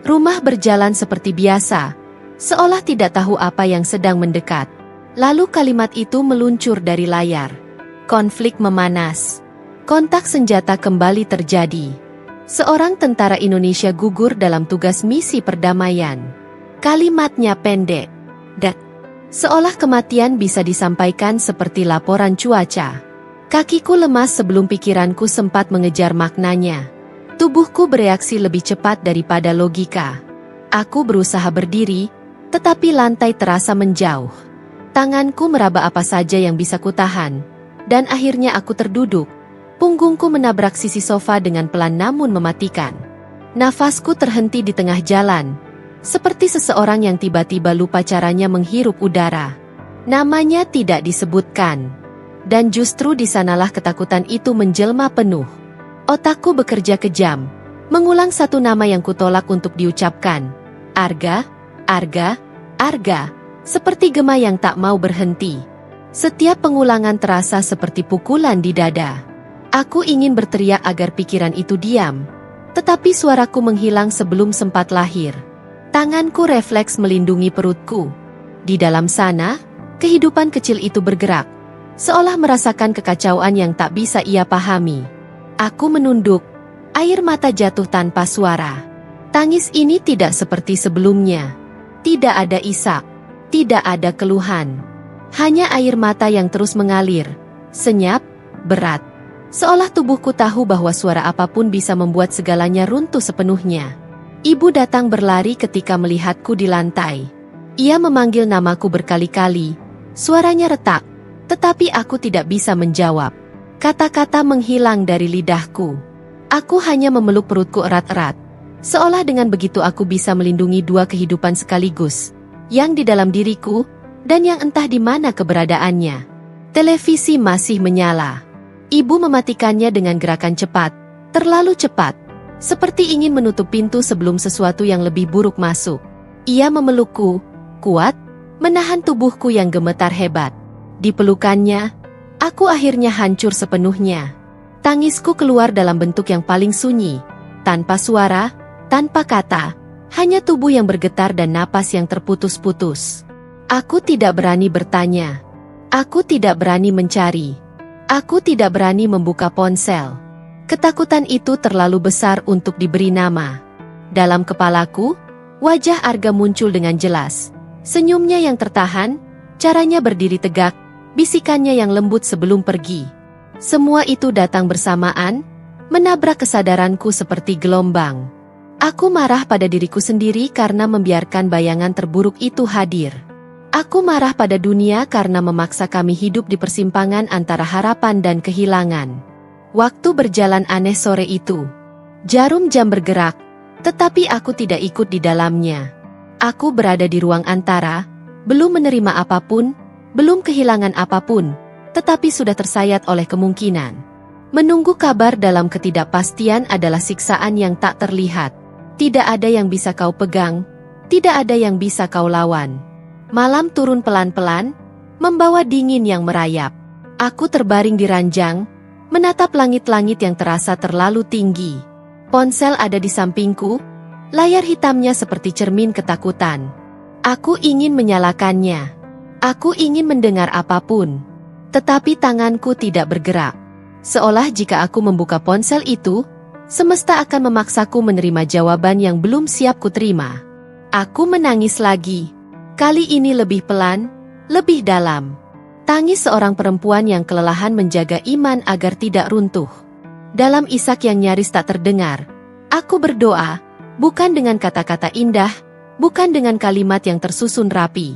Rumah berjalan seperti biasa, seolah tidak tahu apa yang sedang mendekat. Lalu kalimat itu meluncur dari layar. Konflik memanas. Kontak senjata kembali terjadi. Seorang tentara Indonesia gugur dalam tugas misi perdamaian. Kalimatnya pendek. Dan seolah kematian bisa disampaikan seperti laporan cuaca. Kakiku lemas sebelum pikiranku sempat mengejar maknanya. Tubuhku bereaksi lebih cepat daripada logika. Aku berusaha berdiri, tetapi lantai terasa menjauh. Tanganku meraba apa saja yang bisa kutahan, dan akhirnya aku terduduk. Punggungku menabrak sisi sofa dengan pelan namun mematikan. Nafasku terhenti di tengah jalan, seperti seseorang yang tiba-tiba lupa caranya menghirup udara. Namanya tidak disebutkan, dan justru di sanalah ketakutan itu menjelma penuh. Otakku bekerja kejam, mengulang satu nama yang kutolak untuk diucapkan. Arga, Arga, Arga, seperti gema yang tak mau berhenti. Setiap pengulangan terasa seperti pukulan di dada. Aku ingin berteriak agar pikiran itu diam, tetapi suaraku menghilang sebelum sempat lahir. Tanganku refleks melindungi perutku. Di dalam sana, kehidupan kecil itu bergerak, seolah merasakan kekacauan yang tak bisa ia pahami. Aku menunduk, air mata jatuh tanpa suara. Tangis ini tidak seperti sebelumnya. Tidak ada isak, tidak ada keluhan. Hanya air mata yang terus mengalir, senyap, berat. Seolah tubuhku tahu bahwa suara apapun bisa membuat segalanya runtuh sepenuhnya. Ibu datang berlari ketika melihatku di lantai. Ia memanggil namaku berkali-kali. Suaranya retak, tetapi aku tidak bisa menjawab. Kata-kata menghilang dari lidahku. Aku hanya memeluk perutku erat-erat. Seolah dengan begitu aku bisa melindungi dua kehidupan sekaligus. Yang di dalam diriku, dan yang entah di mana keberadaannya. Televisi masih menyala. Ibu mematikannya dengan gerakan cepat. Terlalu cepat. Seperti ingin menutup pintu sebelum sesuatu yang lebih buruk masuk. Ia memelukku, kuat, menahan tubuhku yang gemetar hebat. Di pelukannya, aku akhirnya hancur sepenuhnya. Tangisku keluar dalam bentuk yang paling sunyi, tanpa suara, tanpa kata, hanya tubuh yang bergetar dan napas yang terputus-putus. Aku tidak berani bertanya. Aku tidak berani mencari. Aku tidak berani membuka ponsel. Ketakutan itu terlalu besar untuk diberi nama. Dalam kepalaku, wajah Arga muncul dengan jelas. Senyumnya yang tertahan, caranya berdiri tegak, bisikannya yang lembut sebelum pergi. Semua itu datang bersamaan, menabrak kesadaranku seperti gelombang. Aku marah pada diriku sendiri karena membiarkan bayangan terburuk itu hadir. Aku marah pada dunia karena memaksa kami hidup di persimpangan antara harapan dan kehilangan. Waktu berjalan aneh sore itu. Jarum jam bergerak, tetapi aku tidak ikut di dalamnya. Aku berada di ruang antara, belum menerima apapun, belum kehilangan apapun, tetapi sudah tersayat oleh kemungkinan. Menunggu kabar dalam ketidakpastian adalah siksaan yang tak terlihat. Tidak ada yang bisa kau pegang, tidak ada yang bisa kau lawan. Malam turun pelan-pelan, membawa dingin yang merayap. Aku terbaring di ranjang, menatap langit-langit yang terasa terlalu tinggi. Ponsel ada di sampingku, layar hitamnya seperti cermin ketakutan. Aku ingin menyalakannya. Aku ingin mendengar apapun. Tetapi tanganku tidak bergerak. Seolah jika aku membuka ponsel itu, semesta akan memaksaku menerima jawaban yang belum siap kuterima. Aku menangis lagi. Kali ini lebih pelan, lebih dalam. Tangis seorang perempuan yang kelelahan menjaga iman agar tidak runtuh. Dalam isak yang nyaris tak terdengar, aku berdoa, bukan dengan kata-kata indah, bukan dengan kalimat yang tersusun rapi.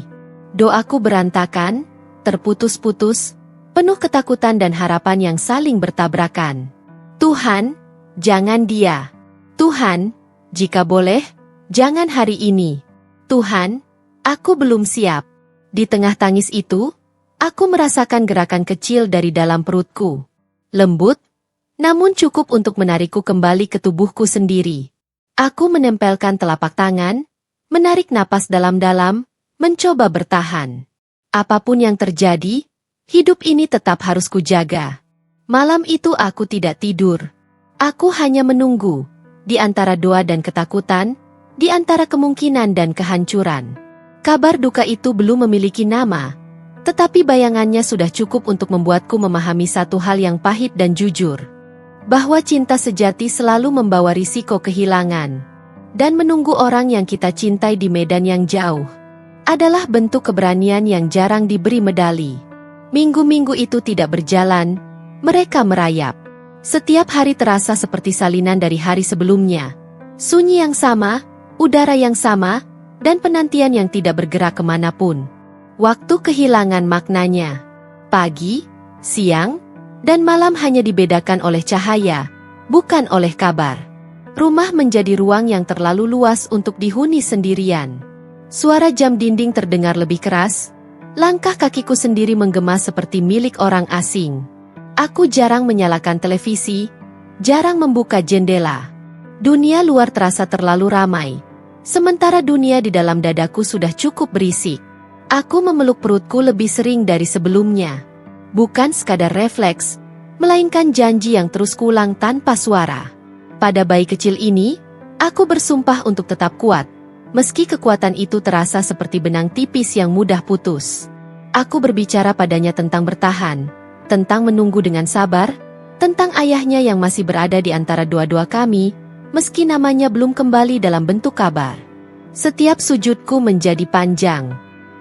Doaku berantakan, terputus-putus, penuh ketakutan dan harapan yang saling bertabrakan. Tuhan, jangan dia. Tuhan, jika boleh, jangan hari ini. Tuhan, aku belum siap. Di tengah tangis itu, aku merasakan gerakan kecil dari dalam perutku. Lembut, namun cukup untuk menarikku kembali ke tubuhku sendiri. Aku menempelkan telapak tangan, menarik napas dalam-dalam, mencoba bertahan. Apapun yang terjadi, hidup ini tetap harus kujaga. Malam itu aku tidak tidur. Aku hanya menunggu, di antara doa dan ketakutan, di antara kemungkinan dan kehancuran. Kabar duka itu belum memiliki nama, tetapi bayangannya sudah cukup untuk membuatku memahami satu hal yang pahit dan jujur. Bahwa cinta sejati selalu membawa risiko kehilangan. Dan menunggu orang yang kita cintai di medan yang jauh adalah bentuk keberanian yang jarang diberi medali. Minggu-minggu itu tidak berjalan, mereka merayap. Setiap hari terasa seperti salinan dari hari sebelumnya. Sunyi yang sama, udara yang sama, dan penantian yang tidak bergerak kemanapun. Waktu kehilangan maknanya. Pagi, siang, dan malam hanya dibedakan oleh cahaya, bukan oleh kabar. Rumah menjadi ruang yang terlalu luas untuk dihuni sendirian. Suara jam dinding terdengar lebih keras, langkah kakiku sendiri menggema seperti milik orang asing. Aku jarang menyalakan televisi, jarang membuka jendela. Dunia luar terasa terlalu ramai, sementara dunia di dalam dadaku sudah cukup berisik. Aku memeluk perutku lebih sering dari sebelumnya. Bukan sekadar refleks, melainkan janji yang terus kuulang tanpa suara. Pada bayi kecil ini, aku bersumpah untuk tetap kuat. Meski kekuatan itu terasa seperti benang tipis yang mudah putus. Aku berbicara padanya tentang bertahan, tentang menunggu dengan sabar, tentang ayahnya yang masih berada di antara dua-dua kami, meski namanya belum kembali dalam bentuk kabar. Setiap sujudku menjadi panjang.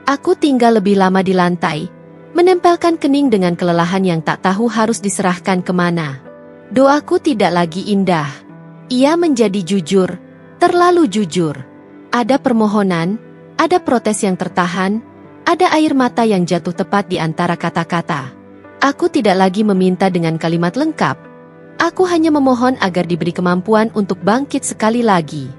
Aku tinggal lebih lama di lantai, menempelkan kening dengan kelelahan yang tak tahu harus diserahkan kemana. Doaku tidak lagi indah. Ia menjadi jujur, terlalu jujur. Ada permohonan, ada protes yang tertahan, ada air mata yang jatuh tepat di antara kata-kata. Aku tidak lagi meminta dengan kalimat lengkap. Aku hanya memohon agar diberi kemampuan untuk bangkit sekali lagi.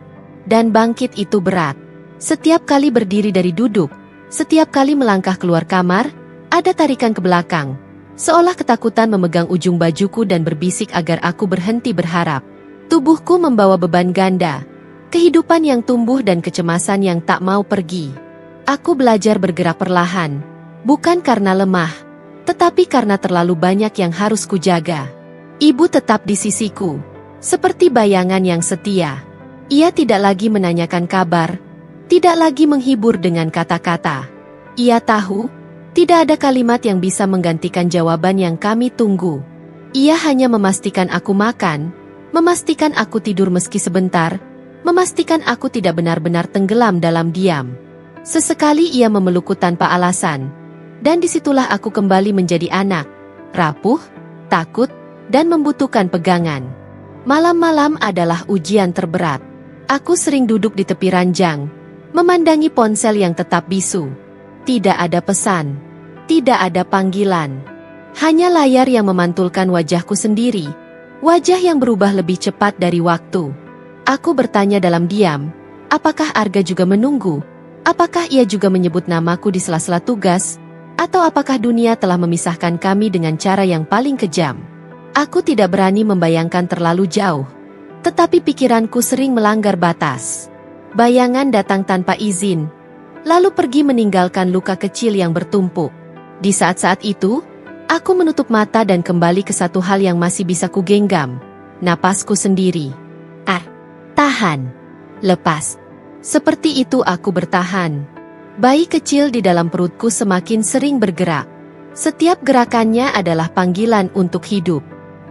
Dan bangkit itu berat. Setiap kali berdiri dari duduk, setiap kali melangkah keluar kamar, ada tarikan ke belakang. Seolah ketakutan memegang ujung bajuku dan berbisik agar aku berhenti berharap. Tubuhku membawa beban ganda. Kehidupan yang tumbuh dan kecemasan yang tak mau pergi. Aku belajar bergerak perlahan, bukan karena lemah, tetapi karena terlalu banyak yang harus kujaga. Ibu tetap di sisiku, seperti bayangan yang setia. Ia tidak lagi menanyakan kabar, tidak lagi menghibur dengan kata-kata. Ia tahu, tidak ada kalimat yang bisa menggantikan jawaban yang kami tunggu. Ia hanya memastikan aku makan, memastikan aku tidur meski sebentar, memastikan aku tidak benar-benar tenggelam dalam diam. Sesekali ia memelukku tanpa alasan, dan disitulah aku kembali menjadi anak, rapuh, takut, dan membutuhkan pegangan. Malam-malam adalah ujian terberat. Aku sering duduk di tepi ranjang, memandangi ponsel yang tetap bisu. Tidak ada pesan, tidak ada panggilan. Hanya layar yang memantulkan wajahku sendiri, wajah yang berubah lebih cepat dari waktu. Aku bertanya dalam diam, apakah Arga juga menunggu? Apakah ia juga menyebut namaku di sela-sela tugas? Atau apakah dunia telah memisahkan kami dengan cara yang paling kejam? Aku tidak berani membayangkan terlalu jauh. Tetapi pikiranku sering melanggar batas. Bayangan datang tanpa izin, lalu pergi meninggalkan luka kecil yang bertumpuk. Di saat-saat itu, Aku menutup mata dan kembali ke satu hal yang masih bisa kugenggam, napasku sendiri. Tahan. Lepas. Seperti itu aku bertahan. Bayi kecil di dalam perutku semakin sering bergerak. Setiap gerakannya adalah panggilan untuk hidup.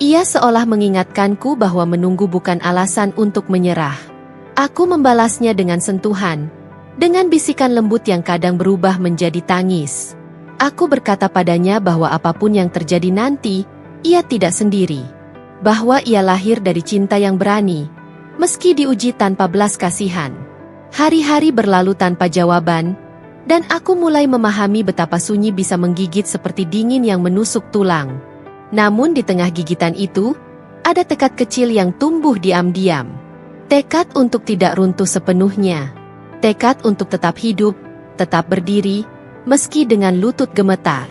Ia seolah mengingatkanku bahwa menunggu bukan alasan untuk menyerah. Aku membalasnya dengan sentuhan, dengan bisikan lembut yang kadang berubah menjadi tangis. Aku berkata padanya bahwa apapun yang terjadi nanti, ia tidak sendiri. Bahwa ia lahir dari cinta yang berani, meski diuji tanpa belas kasihan. Hari-hari berlalu tanpa jawaban, dan aku mulai memahami betapa sunyi bisa menggigit seperti dingin yang menusuk tulang. Namun di tengah gigitan itu, ada tekad kecil yang tumbuh diam-diam. Tekad untuk tidak runtuh sepenuhnya. Tekad untuk tetap hidup, tetap berdiri, meski dengan lutut gemetar.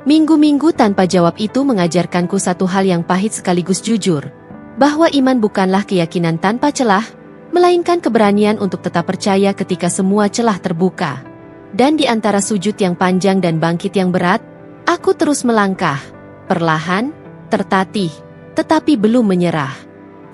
Minggu-minggu tanpa jawab itu mengajarkanku satu hal yang pahit sekaligus jujur, bahwa iman bukanlah keyakinan tanpa celah, melainkan keberanian untuk tetap percaya ketika semua celah terbuka. Dan di antara sujud yang panjang dan bangkit yang berat, aku terus melangkah, perlahan, tertatih, tetapi belum menyerah.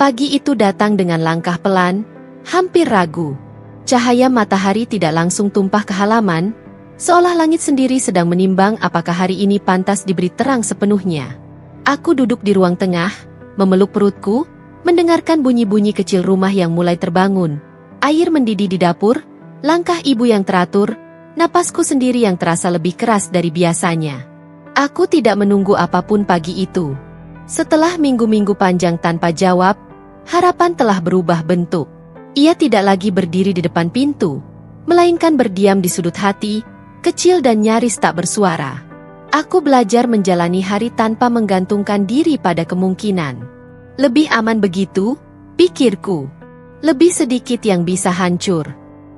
Pagi itu datang dengan langkah pelan, hampir ragu. Cahaya matahari tidak langsung tumpah ke halaman, seolah langit sendiri sedang menimbang apakah hari ini pantas diberi terang sepenuhnya. Aku duduk di ruang tengah, memeluk perutku, mendengarkan bunyi-bunyi kecil rumah yang mulai terbangun. Air mendidih di dapur, langkah ibu yang teratur, napasku sendiri yang terasa lebih keras dari biasanya. Aku tidak menunggu apapun pagi itu. Setelah minggu-minggu panjang tanpa jawab, harapan telah berubah bentuk. Ia tidak lagi berdiri di depan pintu, melainkan berdiam di sudut hati, kecil dan nyaris tak bersuara. Aku belajar menjalani hari tanpa menggantungkan diri pada kemungkinan. Lebih aman begitu, pikirku. Lebih sedikit yang bisa hancur.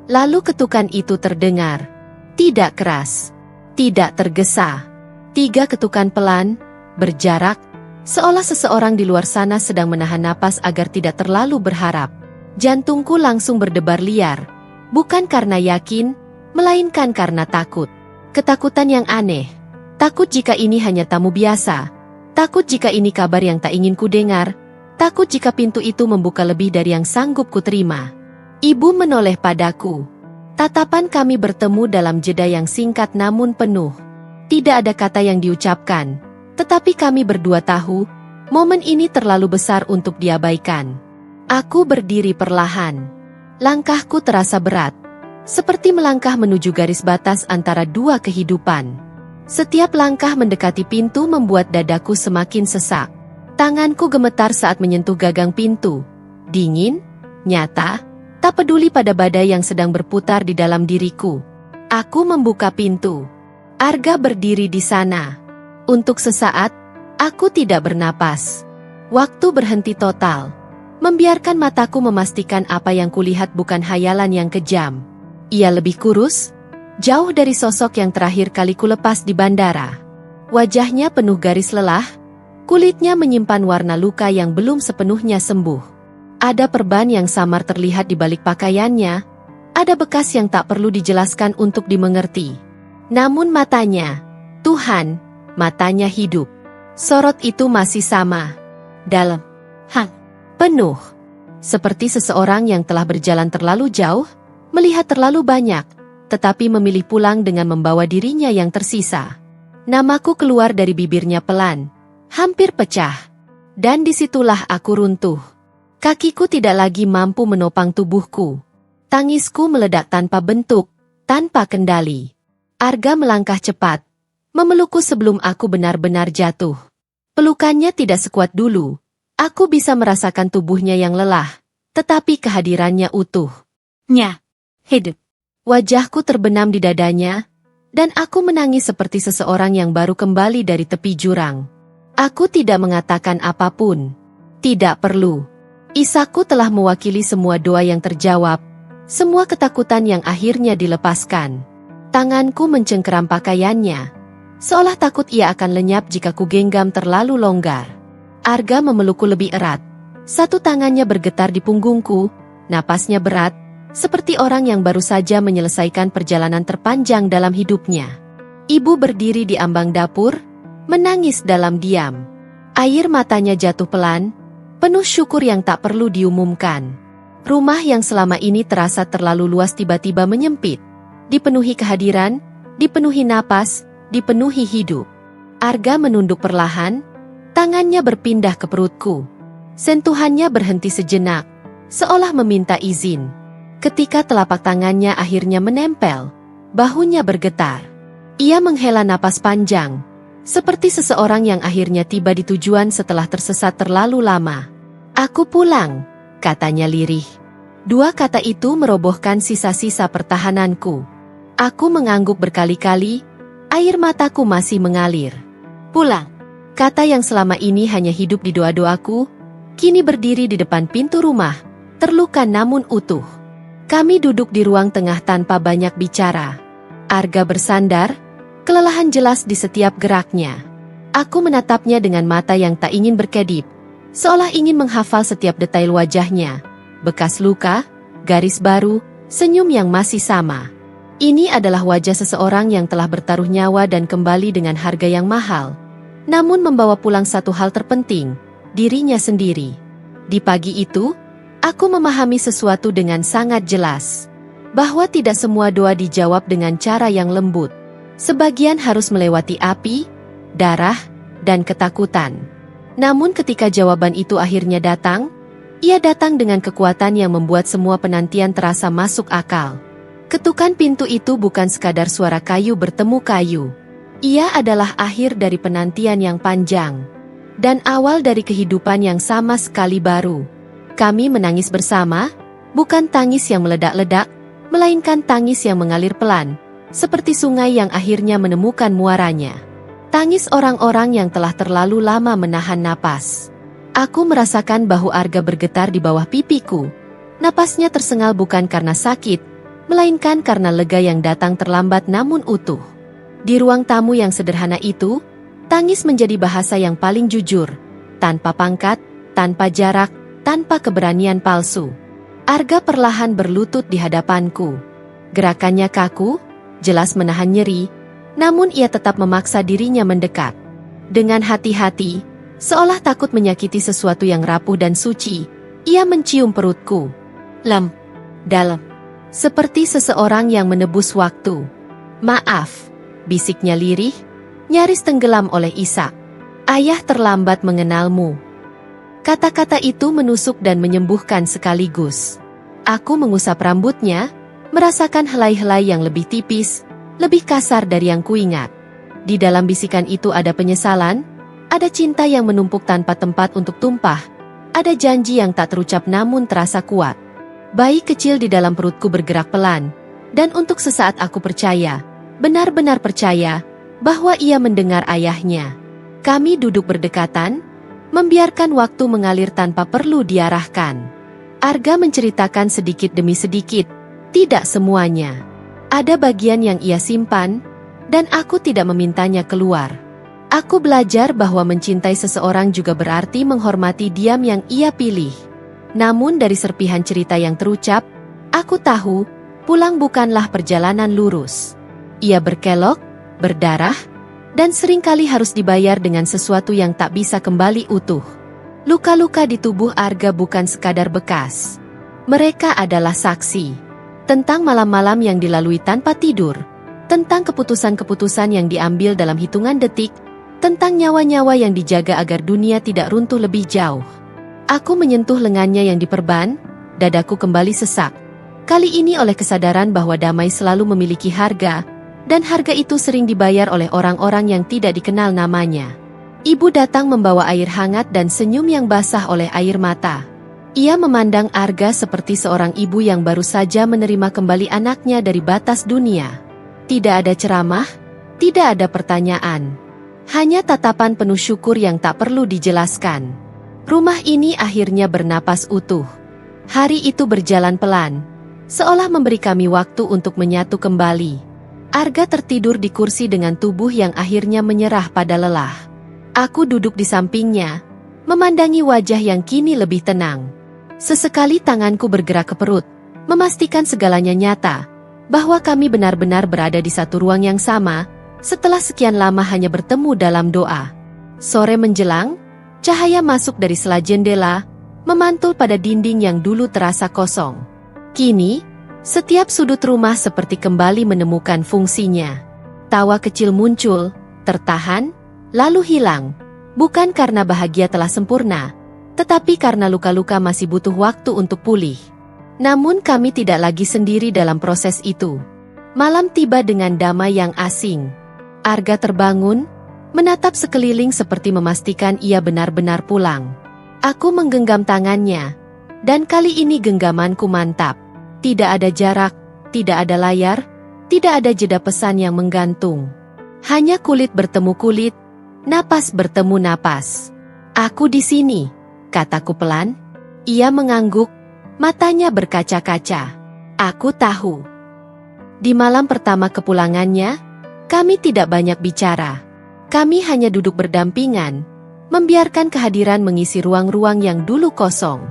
Lalu ketukan itu terdengar. Tidak keras. Tidak tergesa. 3 ketukan pelan, berjarak, seolah seseorang di luar sana sedang menahan napas agar tidak terlalu berharap. Jantungku langsung berdebar liar. Bukan karena yakin, melainkan karena takut. Ketakutan yang aneh. Takut jika ini hanya tamu biasa. Takut jika ini kabar yang tak ingin ku dengar. Takut jika pintu itu membuka lebih dari yang sanggup ku terima. Ibu menoleh padaku. Tatapan kami bertemu dalam jeda yang singkat namun penuh. Tidak ada kata yang diucapkan. Tetapi kami berdua tahu, momen ini terlalu besar untuk diabaikan. Aku berdiri perlahan. Langkahku terasa berat. Seperti melangkah menuju garis batas antara dua kehidupan. Setiap langkah mendekati pintu membuat dadaku semakin sesak. Tanganku gemetar saat menyentuh gagang pintu. Dingin, nyata, tak peduli pada badai yang sedang berputar di dalam diriku. Aku membuka pintu. Arga berdiri di sana. Untuk sesaat, aku tidak bernapas. Waktu berhenti total. Membiarkan mataku memastikan apa yang kulihat bukan hayalan yang kejam. Ia lebih kurus, jauh dari sosok yang terakhir kali kulepas di bandara. Wajahnya penuh garis lelah. Kulitnya menyimpan warna luka yang belum sepenuhnya sembuh. Ada perban yang samar terlihat di balik pakaiannya. Ada bekas yang tak perlu dijelaskan untuk dimengerti. Namun matanya, Tuhan, matanya hidup. Sorot itu masih sama. Dalam, penuh. Seperti seseorang yang telah berjalan terlalu jauh, melihat terlalu banyak, tetapi memilih pulang dengan membawa dirinya yang tersisa. Namaku keluar dari bibirnya pelan. Hampir pecah. Dan disitulah aku runtuh. Kakiku tidak lagi mampu menopang tubuhku. Tangisku meledak tanpa bentuk, tanpa kendali. Arga melangkah cepat, memelukku sebelum aku benar-benar jatuh. Pelukannya tidak sekuat dulu. Aku bisa merasakan tubuhnya yang lelah, tetapi kehadirannya utuh. Hidup. Wajahku terbenam di dadanya, dan aku menangis seperti seseorang yang baru kembali dari tepi jurang. Aku tidak mengatakan apapun. Tidak perlu. Isaku telah mewakili semua doa yang terjawab, semua ketakutan yang akhirnya dilepaskan. Tanganku mencengkeram pakaiannya, seolah takut ia akan lenyap jika kugenggam terlalu longgar. Arga memelukku lebih erat. Satu tangannya bergetar di punggungku, napasnya berat, seperti orang yang baru saja menyelesaikan perjalanan terpanjang dalam hidupnya. Ibu berdiri di ambang dapur, menangis dalam diam. Air matanya jatuh pelan, penuh syukur yang tak perlu diumumkan. Rumah yang selama ini terasa terlalu luas tiba-tiba menyempit. Dipenuhi kehadiran, dipenuhi napas, dipenuhi hidup. Arga menunduk perlahan, tangannya berpindah ke perutku. Sentuhannya berhenti sejenak, seolah meminta izin. Ketika telapak tangannya akhirnya menempel, bahunya bergetar. Ia menghela napas panjang, seperti seseorang yang akhirnya tiba di tujuan setelah tersesat terlalu lama. "Aku pulang," katanya lirih. Dua kata itu merobohkan sisa-sisa pertahananku. Aku mengangguk berkali-kali, air mataku masih mengalir. "Pulang," kata yang selama ini hanya hidup di doa-doaku, kini berdiri di depan pintu rumah, terluka namun utuh. Kami duduk di ruang tengah tanpa banyak bicara. Arga bersandar, kelelahan jelas di setiap geraknya. Aku menatapnya dengan mata yang tak ingin berkedip, seolah ingin menghafal setiap detail wajahnya. Bekas luka, garis baru, senyum yang masih sama. Ini adalah wajah seseorang yang telah bertaruh nyawa dan kembali dengan harga yang mahal. Namun membawa pulang satu hal terpenting, dirinya sendiri. Di pagi itu, aku memahami sesuatu dengan sangat jelas. Bahwa tidak semua doa dijawab dengan cara yang lembut. Sebagian harus melewati api, darah, dan ketakutan. Namun ketika jawaban itu akhirnya datang, ia datang dengan kekuatan yang membuat semua penantian terasa masuk akal. Ketukan pintu itu bukan sekadar suara kayu bertemu kayu. Ia adalah akhir dari penantian yang panjang. Dan awal dari kehidupan yang sama sekali baru. Kami menangis bersama, bukan tangis yang meledak-ledak, melainkan tangis yang mengalir pelan, seperti sungai yang akhirnya menemukan muaranya. Tangis orang-orang yang telah terlalu lama menahan napas. Aku merasakan bahu Arga bergetar di bawah pipiku. Napasnya tersengal bukan karena sakit, melainkan karena lega yang datang terlambat namun utuh. Di ruang tamu yang sederhana itu, tangis menjadi bahasa yang paling jujur, tanpa pangkat, tanpa jarak, tanpa keberanian palsu. Arga perlahan berlutut di hadapanku. Gerakannya kaku, jelas menahan nyeri, namun ia tetap memaksa dirinya mendekat. Dengan hati-hati, seolah takut menyakiti sesuatu yang rapuh dan suci, ia mencium perutku. Lem, dalam. Seperti seseorang yang menebus waktu. "Maaf," bisiknya lirih, nyaris tenggelam oleh isak. "Ayah terlambat mengenalmu." Kata-kata itu menusuk dan menyembuhkan sekaligus. Aku mengusap rambutnya, merasakan helai-helai yang lebih tipis, lebih kasar dari yang kuingat. Di dalam bisikan itu ada penyesalan, ada cinta yang menumpuk tanpa tempat untuk tumpah, ada janji yang tak terucap namun terasa kuat. Bayi kecil di dalam perutku bergerak pelan, dan untuk sesaat aku percaya, benar-benar percaya, bahwa ia mendengar ayahnya. Kami duduk berdekatan, membiarkan waktu mengalir tanpa perlu diarahkan. Arga menceritakan sedikit demi sedikit, tidak semuanya. Ada bagian yang ia simpan, dan aku tidak memintanya keluar. Aku belajar bahwa mencintai seseorang juga berarti menghormati diam yang ia pilih. Namun dari serpihan cerita yang terucap, aku tahu, pulang bukanlah perjalanan lurus. Ia berkelok, berdarah, dan seringkali harus dibayar dengan sesuatu yang tak bisa kembali utuh. Luka-luka di tubuh Arga bukan sekadar bekas. Mereka adalah saksi. Tentang malam-malam yang dilalui tanpa tidur. Tentang keputusan-keputusan yang diambil dalam hitungan detik. Tentang nyawa-nyawa yang dijaga agar dunia tidak runtuh lebih jauh. Aku menyentuh lengannya yang diperban, dadaku kembali sesak. Kali ini oleh kesadaran bahwa damai selalu memiliki harga, dan harga itu sering dibayar oleh orang-orang yang tidak dikenal namanya. Ibu datang membawa air hangat dan senyum yang basah oleh air mata. Ia memandang Arga seperti seorang ibu yang baru saja menerima kembali anaknya dari batas dunia. Tidak ada ceramah, tidak ada pertanyaan. Hanya tatapan penuh syukur yang tak perlu dijelaskan. Rumah ini akhirnya bernapas utuh. Hari itu berjalan pelan, seolah memberi kami waktu untuk menyatu kembali. Arga tertidur di kursi dengan tubuh yang akhirnya menyerah pada lelah. Aku duduk di sampingnya, memandangi wajah yang kini lebih tenang. Sesekali tanganku bergerak ke perut, memastikan segalanya nyata, bahwa kami benar-benar berada di satu ruang yang sama, Setelah sekian lama hanya bertemu dalam doa. Sore menjelang, cahaya masuk dari sela jendela, memantul pada dinding yang dulu terasa kosong. Kini, setiap sudut rumah seperti kembali menemukan fungsinya. Tawa kecil muncul, tertahan, lalu hilang. Bukan karena bahagia telah sempurna, tetapi karena luka-luka masih butuh waktu untuk pulih. Namun kami tidak lagi sendiri dalam proses itu. Malam tiba dengan damai yang asing. Arga terbangun, menatap sekeliling seperti memastikan ia benar-benar pulang. Aku menggenggam tangannya, dan kali ini genggamanku mantap. Tidak ada jarak, tidak ada layar, tidak ada jeda pesan yang menggantung. Hanya kulit bertemu kulit, napas bertemu napas. Aku di sini, kataku pelan. Ia mengangguk, matanya berkaca-kaca. Aku tahu. Di malam pertama kepulangannya, kami tidak banyak bicara. Kami hanya duduk berdampingan, membiarkan kehadiran mengisi ruang-ruang yang dulu kosong.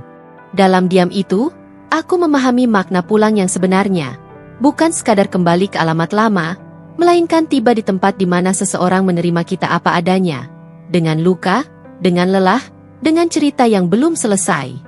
Dalam diam itu, aku memahami makna pulang yang sebenarnya. Bukan sekadar kembali ke alamat lama, melainkan tiba di tempat di mana seseorang menerima kita apa adanya. Dengan luka, dengan lelah, dengan cerita yang belum selesai.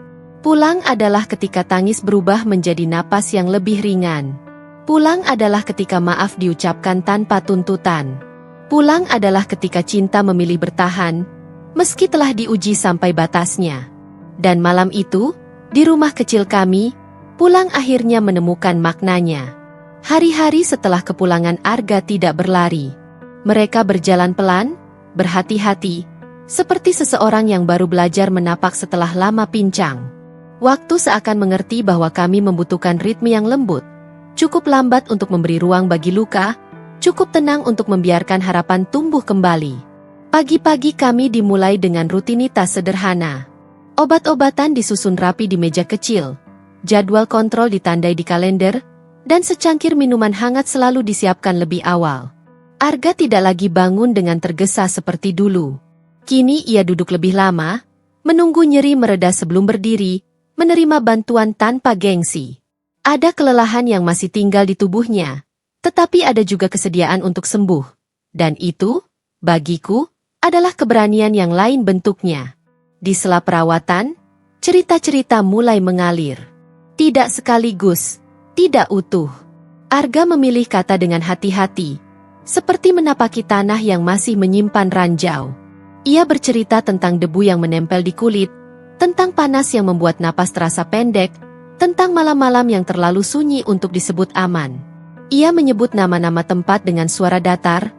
Pulang adalah ketika tangis berubah menjadi napas yang lebih ringan. Pulang adalah ketika maaf diucapkan tanpa tuntutan. Pulang adalah ketika cinta memilih bertahan, meski telah diuji sampai batasnya. Dan malam itu, di rumah kecil kami, pulang akhirnya menemukan maknanya. Hari-hari setelah kepulangan Arga tidak berlari. Mereka berjalan pelan, berhati-hati, seperti seseorang yang baru belajar menapak setelah lama pincang. Waktu seakan mengerti bahwa kami membutuhkan ritme yang lembut, cukup lambat untuk memberi ruang bagi luka, cukup tenang untuk membiarkan harapan tumbuh kembali. Pagi-pagi kami dimulai dengan rutinitas sederhana. Obat-obatan disusun rapi di meja kecil, jadwal kontrol ditandai di kalender, dan secangkir minuman hangat selalu disiapkan lebih awal. Arga tidak lagi bangun dengan tergesa seperti dulu. Kini ia duduk lebih lama, menunggu nyeri mereda sebelum berdiri, menerima bantuan tanpa gengsi. Ada kelelahan yang masih tinggal di tubuhnya, tetapi ada juga kesediaan untuk sembuh. Dan itu, bagiku, adalah keberanian yang lain bentuknya. Di sela perawatan, cerita-cerita mulai mengalir. Tidak sekaligus, tidak utuh. Arga memilih kata dengan hati-hati, seperti menapaki tanah yang masih menyimpan ranjau. Ia bercerita tentang debu yang menempel di kulit, tentang panas yang membuat napas terasa pendek, tentang malam-malam yang terlalu sunyi untuk disebut aman. Ia menyebut nama-nama tempat dengan suara datar,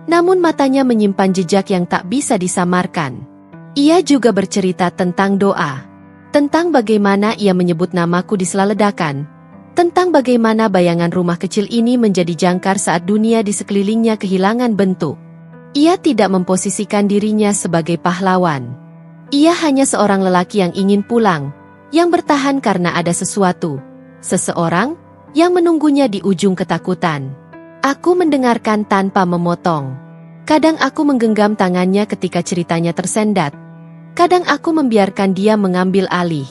namun matanya menyimpan jejak yang tak bisa disamarkan. Ia juga bercerita tentang doa, tentang bagaimana ia menyebut namaku di sela ledakan, tentang bagaimana bayangan rumah kecil ini menjadi jangkar saat dunia di sekelilingnya kehilangan bentuk. Ia tidak memposisikan dirinya sebagai pahlawan. Ia hanya seorang lelaki yang ingin pulang, yang bertahan karena ada sesuatu, seseorang, yang menunggunya di ujung ketakutan. Aku mendengarkan tanpa memotong. Kadang aku menggenggam tangannya ketika ceritanya tersendat. Kadang aku membiarkan dia mengambil alih.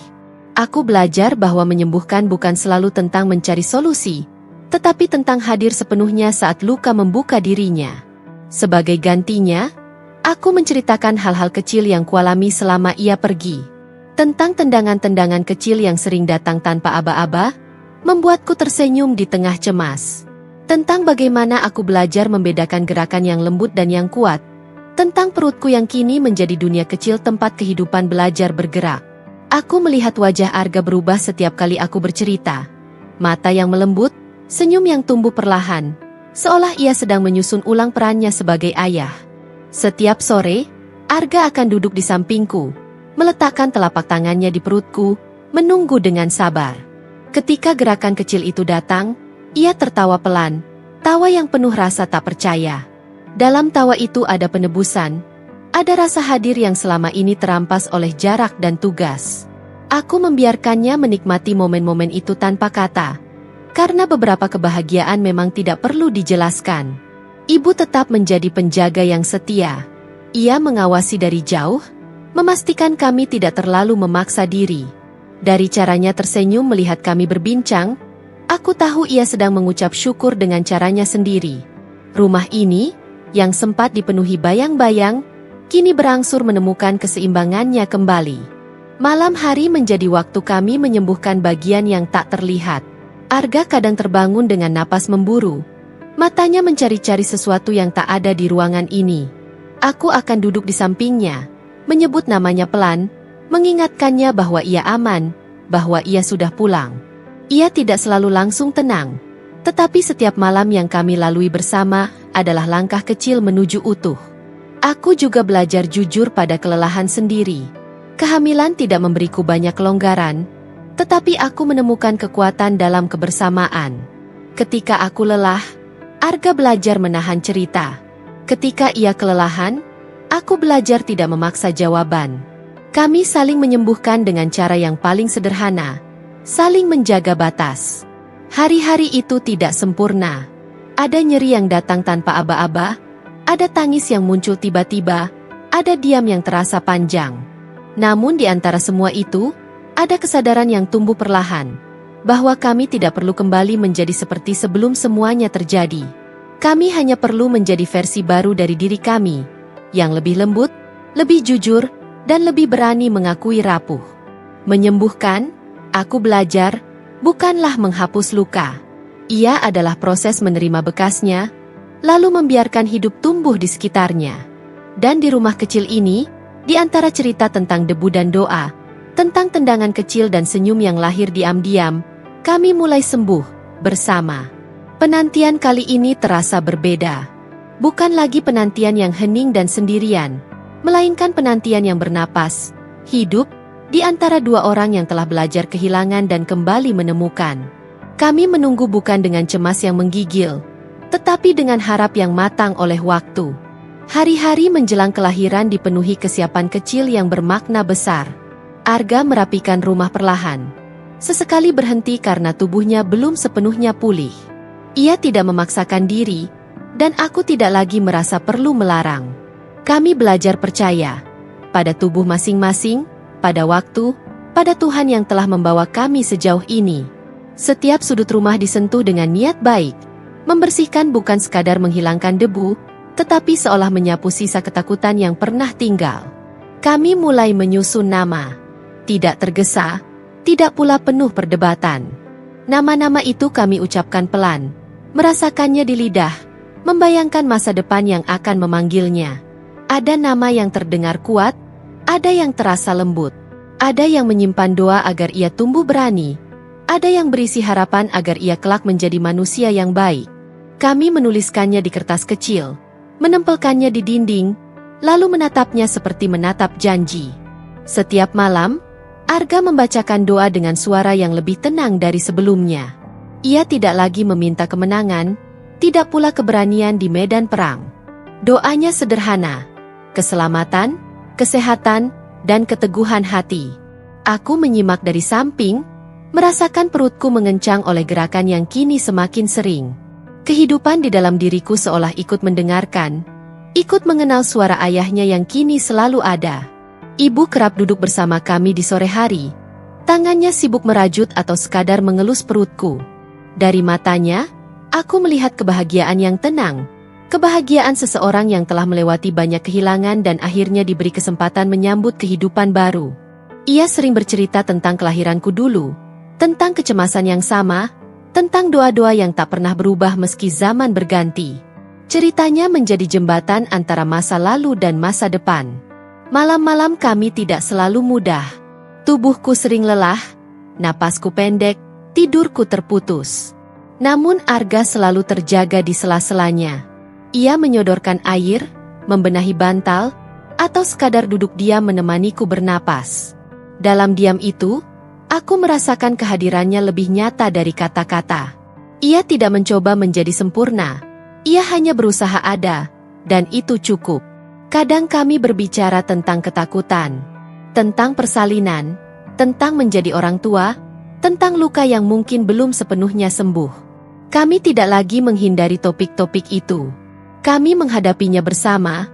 Aku belajar bahwa menyembuhkan bukan selalu tentang mencari solusi, tetapi tentang hadir sepenuhnya saat luka membuka dirinya. Sebagai gantinya, aku menceritakan hal-hal kecil yang kualami selama ia pergi. Tentang tendangan-tendangan kecil yang sering datang tanpa aba-aba, membuatku tersenyum di tengah cemas. Tentang bagaimana aku belajar membedakan gerakan yang lembut dan yang kuat. Tentang perutku yang kini menjadi dunia kecil tempat kehidupan belajar bergerak. Aku melihat wajah Arga berubah setiap kali aku bercerita. Mata yang melembut, senyum yang tumbuh perlahan, seolah ia sedang menyusun ulang perannya sebagai ayah. Setiap sore, Arga akan duduk di sampingku, meletakkan telapak tangannya di perutku, menunggu dengan sabar. Ketika gerakan kecil itu datang, ia tertawa pelan, tawa yang penuh rasa tak percaya. Dalam tawa itu ada penebusan, ada rasa hadir yang selama ini terampas oleh jarak dan tugas. Aku membiarkannya menikmati momen-momen itu tanpa kata, karena beberapa kebahagiaan memang tidak perlu dijelaskan. Ibu tetap menjadi penjaga yang setia. Ia mengawasi dari jauh, memastikan kami tidak terlalu memaksa diri. Dari caranya tersenyum melihat kami berbincang, aku tahu ia sedang mengucap syukur dengan caranya sendiri. Rumah ini, yang sempat dipenuhi bayang-bayang, kini berangsur menemukan keseimbangannya kembali. Malam hari menjadi waktu kami menyembuhkan bagian yang tak terlihat. Arga kadang terbangun dengan napas memburu. Matanya mencari-cari sesuatu yang tak ada di ruangan ini. Aku akan duduk di sampingnya, menyebut namanya pelan, mengingatkannya bahwa ia aman, bahwa ia sudah pulang. Ia tidak selalu langsung tenang, tetapi setiap malam yang kami lalui bersama adalah langkah kecil menuju utuh. Aku juga belajar jujur pada kelelahan sendiri. Kehamilan tidak memberiku banyak kelonggaran, tetapi aku menemukan kekuatan dalam kebersamaan. Ketika aku lelah, Arga belajar menahan cerita. Ketika ia kelelahan, aku belajar tidak memaksa jawaban. Kami saling menyembuhkan dengan cara yang paling sederhana, saling menjaga batas. Hari-hari itu tidak sempurna. Ada nyeri yang datang tanpa aba-aba, ada tangis yang muncul tiba-tiba, ada diam yang terasa panjang. Namun di antara semua itu, ada kesadaran yang tumbuh perlahan, bahwa kami tidak perlu kembali menjadi seperti sebelum semuanya terjadi. Kami hanya perlu menjadi versi baru dari diri kami, yang lebih lembut, lebih jujur, dan lebih berani mengakui rapuh. Menyembuhkan, aku belajar, bukanlah menghapus luka. Ia adalah proses menerima bekasnya, lalu membiarkan hidup tumbuh di sekitarnya. Dan di rumah kecil ini, di antara cerita tentang debu dan doa, tentang tendangan kecil dan senyum yang lahir diam-diam, kami mulai sembuh bersama. Penantian kali ini terasa berbeda. Bukan lagi penantian yang hening dan sendirian, melainkan penantian yang bernapas, hidup, di antara dua orang yang telah belajar kehilangan dan kembali menemukan. Kami menunggu bukan dengan cemas yang menggigil, tetapi dengan harap yang matang oleh waktu. Hari-hari menjelang kelahiran dipenuhi kesiapan kecil yang bermakna besar. Arga merapikan rumah perlahan. Sesekali berhenti karena tubuhnya belum sepenuhnya pulih. Ia tidak memaksakan diri, dan aku tidak lagi merasa perlu melarang. Kami belajar percaya pada tubuh masing-masing, pada waktu, pada Tuhan yang telah membawa kami sejauh ini. Setiap sudut rumah disentuh dengan niat baik, membersihkan bukan sekadar menghilangkan debu, tetapi seolah menyapu sisa ketakutan yang pernah tinggal. Kami mulai menyusun nama. Tidak tergesa, tidak pula penuh perdebatan. Nama-nama itu kami ucapkan pelan, merasakannya di lidah, membayangkan masa depan yang akan memanggilnya. Ada nama yang terdengar kuat, ada yang terasa lembut, ada yang menyimpan doa agar ia tumbuh berani, ada yang berisi harapan agar ia kelak menjadi manusia yang baik. Kami menuliskannya di kertas kecil, menempelkannya di dinding, lalu menatapnya seperti menatap janji. Setiap malam, Arga membacakan doa dengan suara yang lebih tenang dari sebelumnya. Ia tidak lagi meminta kemenangan, tidak pula keberanian di medan perang. Doanya sederhana, keselamatan, kesehatan, dan keteguhan hati. Aku menyimak dari samping, merasakan perutku mengencang oleh gerakan yang kini semakin sering. Kehidupan di dalam diriku seolah ikut mendengarkan, ikut mengenal suara ayahnya yang kini selalu ada. Ibu kerap duduk bersama kami di sore hari, tangannya sibuk merajut atau sekadar mengelus perutku. Dari matanya, aku melihat kebahagiaan yang tenang, kebahagiaan seseorang yang telah melewati banyak kehilangan dan akhirnya diberi kesempatan menyambut kehidupan baru. Ia sering bercerita tentang kelahiranku dulu, tentang kecemasan yang sama, tentang doa-doa yang tak pernah berubah meski zaman berganti. Ceritanya menjadi jembatan antara masa lalu dan masa depan. Malam-malam kami tidak selalu mudah. Tubuhku sering lelah, napasku pendek, tidurku terputus. Namun Arga selalu terjaga di sela-selanya. Ia menyodorkan air, membenahi bantal, atau sekadar duduk diam menemaniku bernapas. Dalam diam itu, aku merasakan kehadirannya lebih nyata dari kata-kata. Ia tidak mencoba menjadi sempurna, ia hanya berusaha ada, dan itu cukup. Kadang kami berbicara tentang ketakutan, tentang persalinan, tentang menjadi orang tua, tentang luka yang mungkin belum sepenuhnya sembuh. Kami tidak lagi menghindari topik-topik itu. Kami menghadapinya bersama,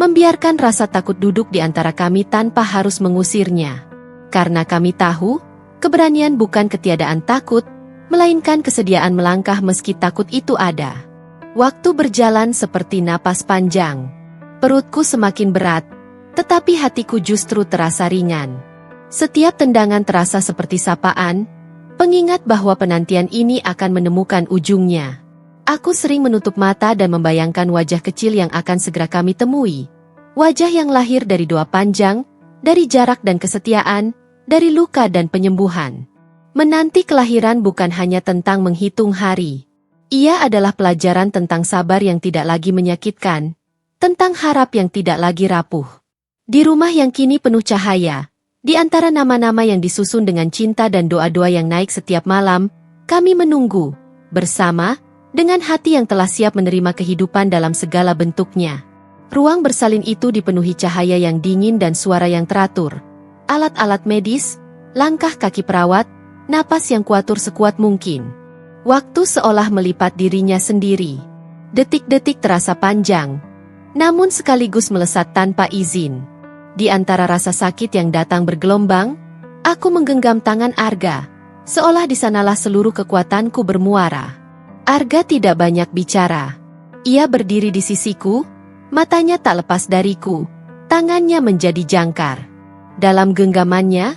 membiarkan rasa takut duduk di antara kami tanpa harus mengusirnya. Karena kami tahu, keberanian bukan ketiadaan takut, melainkan kesediaan melangkah meski takut itu ada. Waktu berjalan seperti napas panjang. Perutku semakin berat, tetapi hatiku justru terasa ringan. Setiap tendangan terasa seperti sapaan, pengingat bahwa penantian ini akan menemukan ujungnya. Aku sering menutup mata dan membayangkan wajah kecil yang akan segera kami temui. Wajah yang lahir dari doa panjang, dari jarak dan kesetiaan, dari luka dan penyembuhan. Menanti kelahiran bukan hanya tentang menghitung hari. Ia adalah pelajaran tentang sabar yang tidak lagi menyakitkan, tentang harap yang tidak lagi rapuh. Di rumah yang kini penuh cahaya, di antara nama-nama yang disusun dengan cinta dan doa-doa yang naik setiap malam, kami menunggu, bersama, dengan hati yang telah siap menerima kehidupan dalam segala bentuknya. Ruang bersalin itu dipenuhi cahaya yang dingin dan suara yang teratur. Alat-alat medis, langkah kaki perawat, napas yang kuatur sekuat mungkin. Waktu seolah melipat dirinya sendiri. Detik-detik terasa panjang, namun sekaligus melesat tanpa izin. Di antara rasa sakit yang datang bergelombang, aku menggenggam tangan Arga, seolah di sanalah seluruh kekuatanku bermuara. Arga tidak banyak bicara. Ia berdiri di sisiku, matanya tak lepas dariku, tangannya menjadi jangkar. Dalam genggamannya,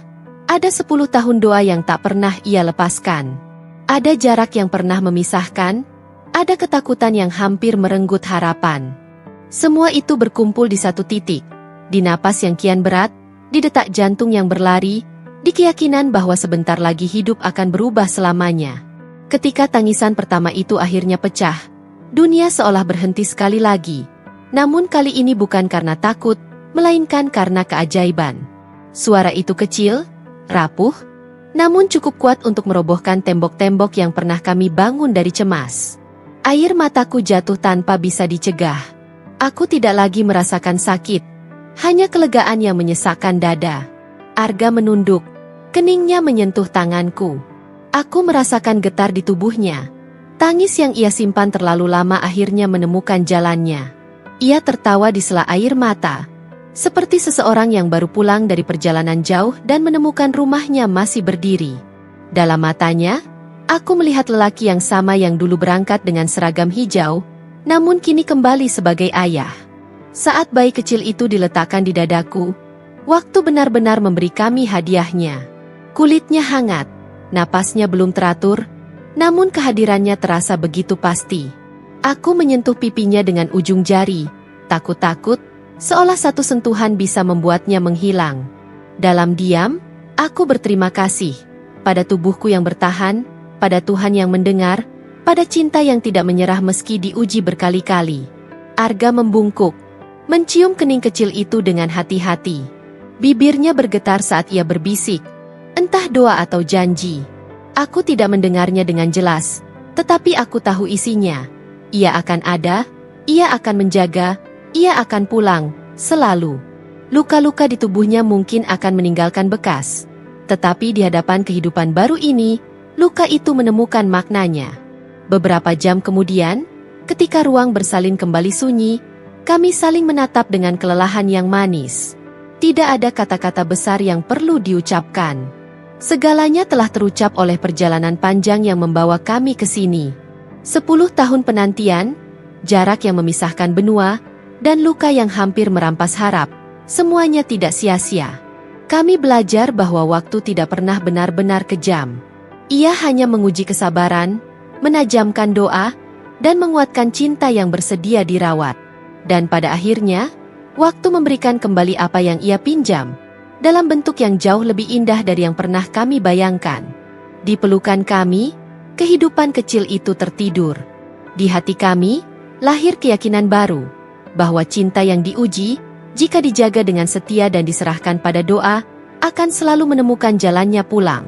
ada 10 tahun doa yang tak pernah ia lepaskan. Ada jarak yang pernah memisahkan, ada ketakutan yang hampir merenggut harapan. Semua itu berkumpul di satu titik, di napas yang kian berat, di detak jantung yang berlari, di keyakinan bahwa sebentar lagi hidup akan berubah selamanya. Ketika tangisan pertama itu akhirnya pecah, dunia seolah berhenti sekali lagi. Namun kali ini bukan karena takut, melainkan karena keajaiban. Suara itu kecil, rapuh, namun cukup kuat untuk merobohkan tembok-tembok yang pernah kami bangun dari cemas. Air mataku jatuh tanpa bisa dicegah. Aku tidak lagi merasakan sakit, hanya kelegaan yang menyesakkan dada. Arga menunduk, keningnya menyentuh tanganku. Aku merasakan getar di tubuhnya. Tangis yang ia simpan terlalu lama akhirnya menemukan jalannya. Ia tertawa di sela air mata, seperti seseorang yang baru pulang dari perjalanan jauh dan menemukan rumahnya masih berdiri. Dalam matanya, aku melihat lelaki yang sama yang dulu berangkat dengan seragam hijau, namun kini kembali sebagai ayah. Saat bayi kecil itu diletakkan di dadaku, waktu benar-benar memberi kami hadiahnya. Kulitnya hangat, napasnya belum teratur, namun kehadirannya terasa begitu pasti. Aku menyentuh pipinya dengan ujung jari, takut-takut, seolah satu sentuhan bisa membuatnya menghilang. Dalam diam, aku berterima kasih pada tubuhku yang bertahan, pada Tuhan yang mendengar, pada cinta yang tidak menyerah meski diuji berkali-kali. Arga membungkuk, mencium kening kecil itu dengan hati-hati. Bibirnya bergetar saat ia berbisik, entah doa atau janji. Aku tidak mendengarnya dengan jelas, tetapi aku tahu isinya. Ia akan ada, ia akan menjaga, ia akan pulang, selalu. Luka-luka di tubuhnya mungkin akan meninggalkan bekas. Tetapi di hadapan kehidupan baru ini, luka itu menemukan maknanya. Beberapa jam kemudian, ketika ruang bersalin kembali sunyi, kami saling menatap dengan kelelahan yang manis. Tidak ada kata-kata besar yang perlu diucapkan. Segalanya telah terucap oleh perjalanan panjang yang membawa kami ke sini. 10 tahun penantian, jarak yang memisahkan benua, dan luka yang hampir merampas harap, semuanya tidak sia-sia. Kami belajar bahwa waktu tidak pernah benar-benar kejam. Ia hanya menguji kesabaran, menajamkan doa, dan menguatkan cinta yang bersedia dirawat. Dan pada akhirnya, waktu memberikan kembali apa yang ia pinjam, dalam bentuk yang jauh lebih indah dari yang pernah kami bayangkan. Di pelukan kami, kehidupan kecil itu tertidur. Di hati kami, lahir keyakinan baru, bahwa cinta yang diuji, jika dijaga dengan setia dan diserahkan pada doa, akan selalu menemukan jalannya pulang.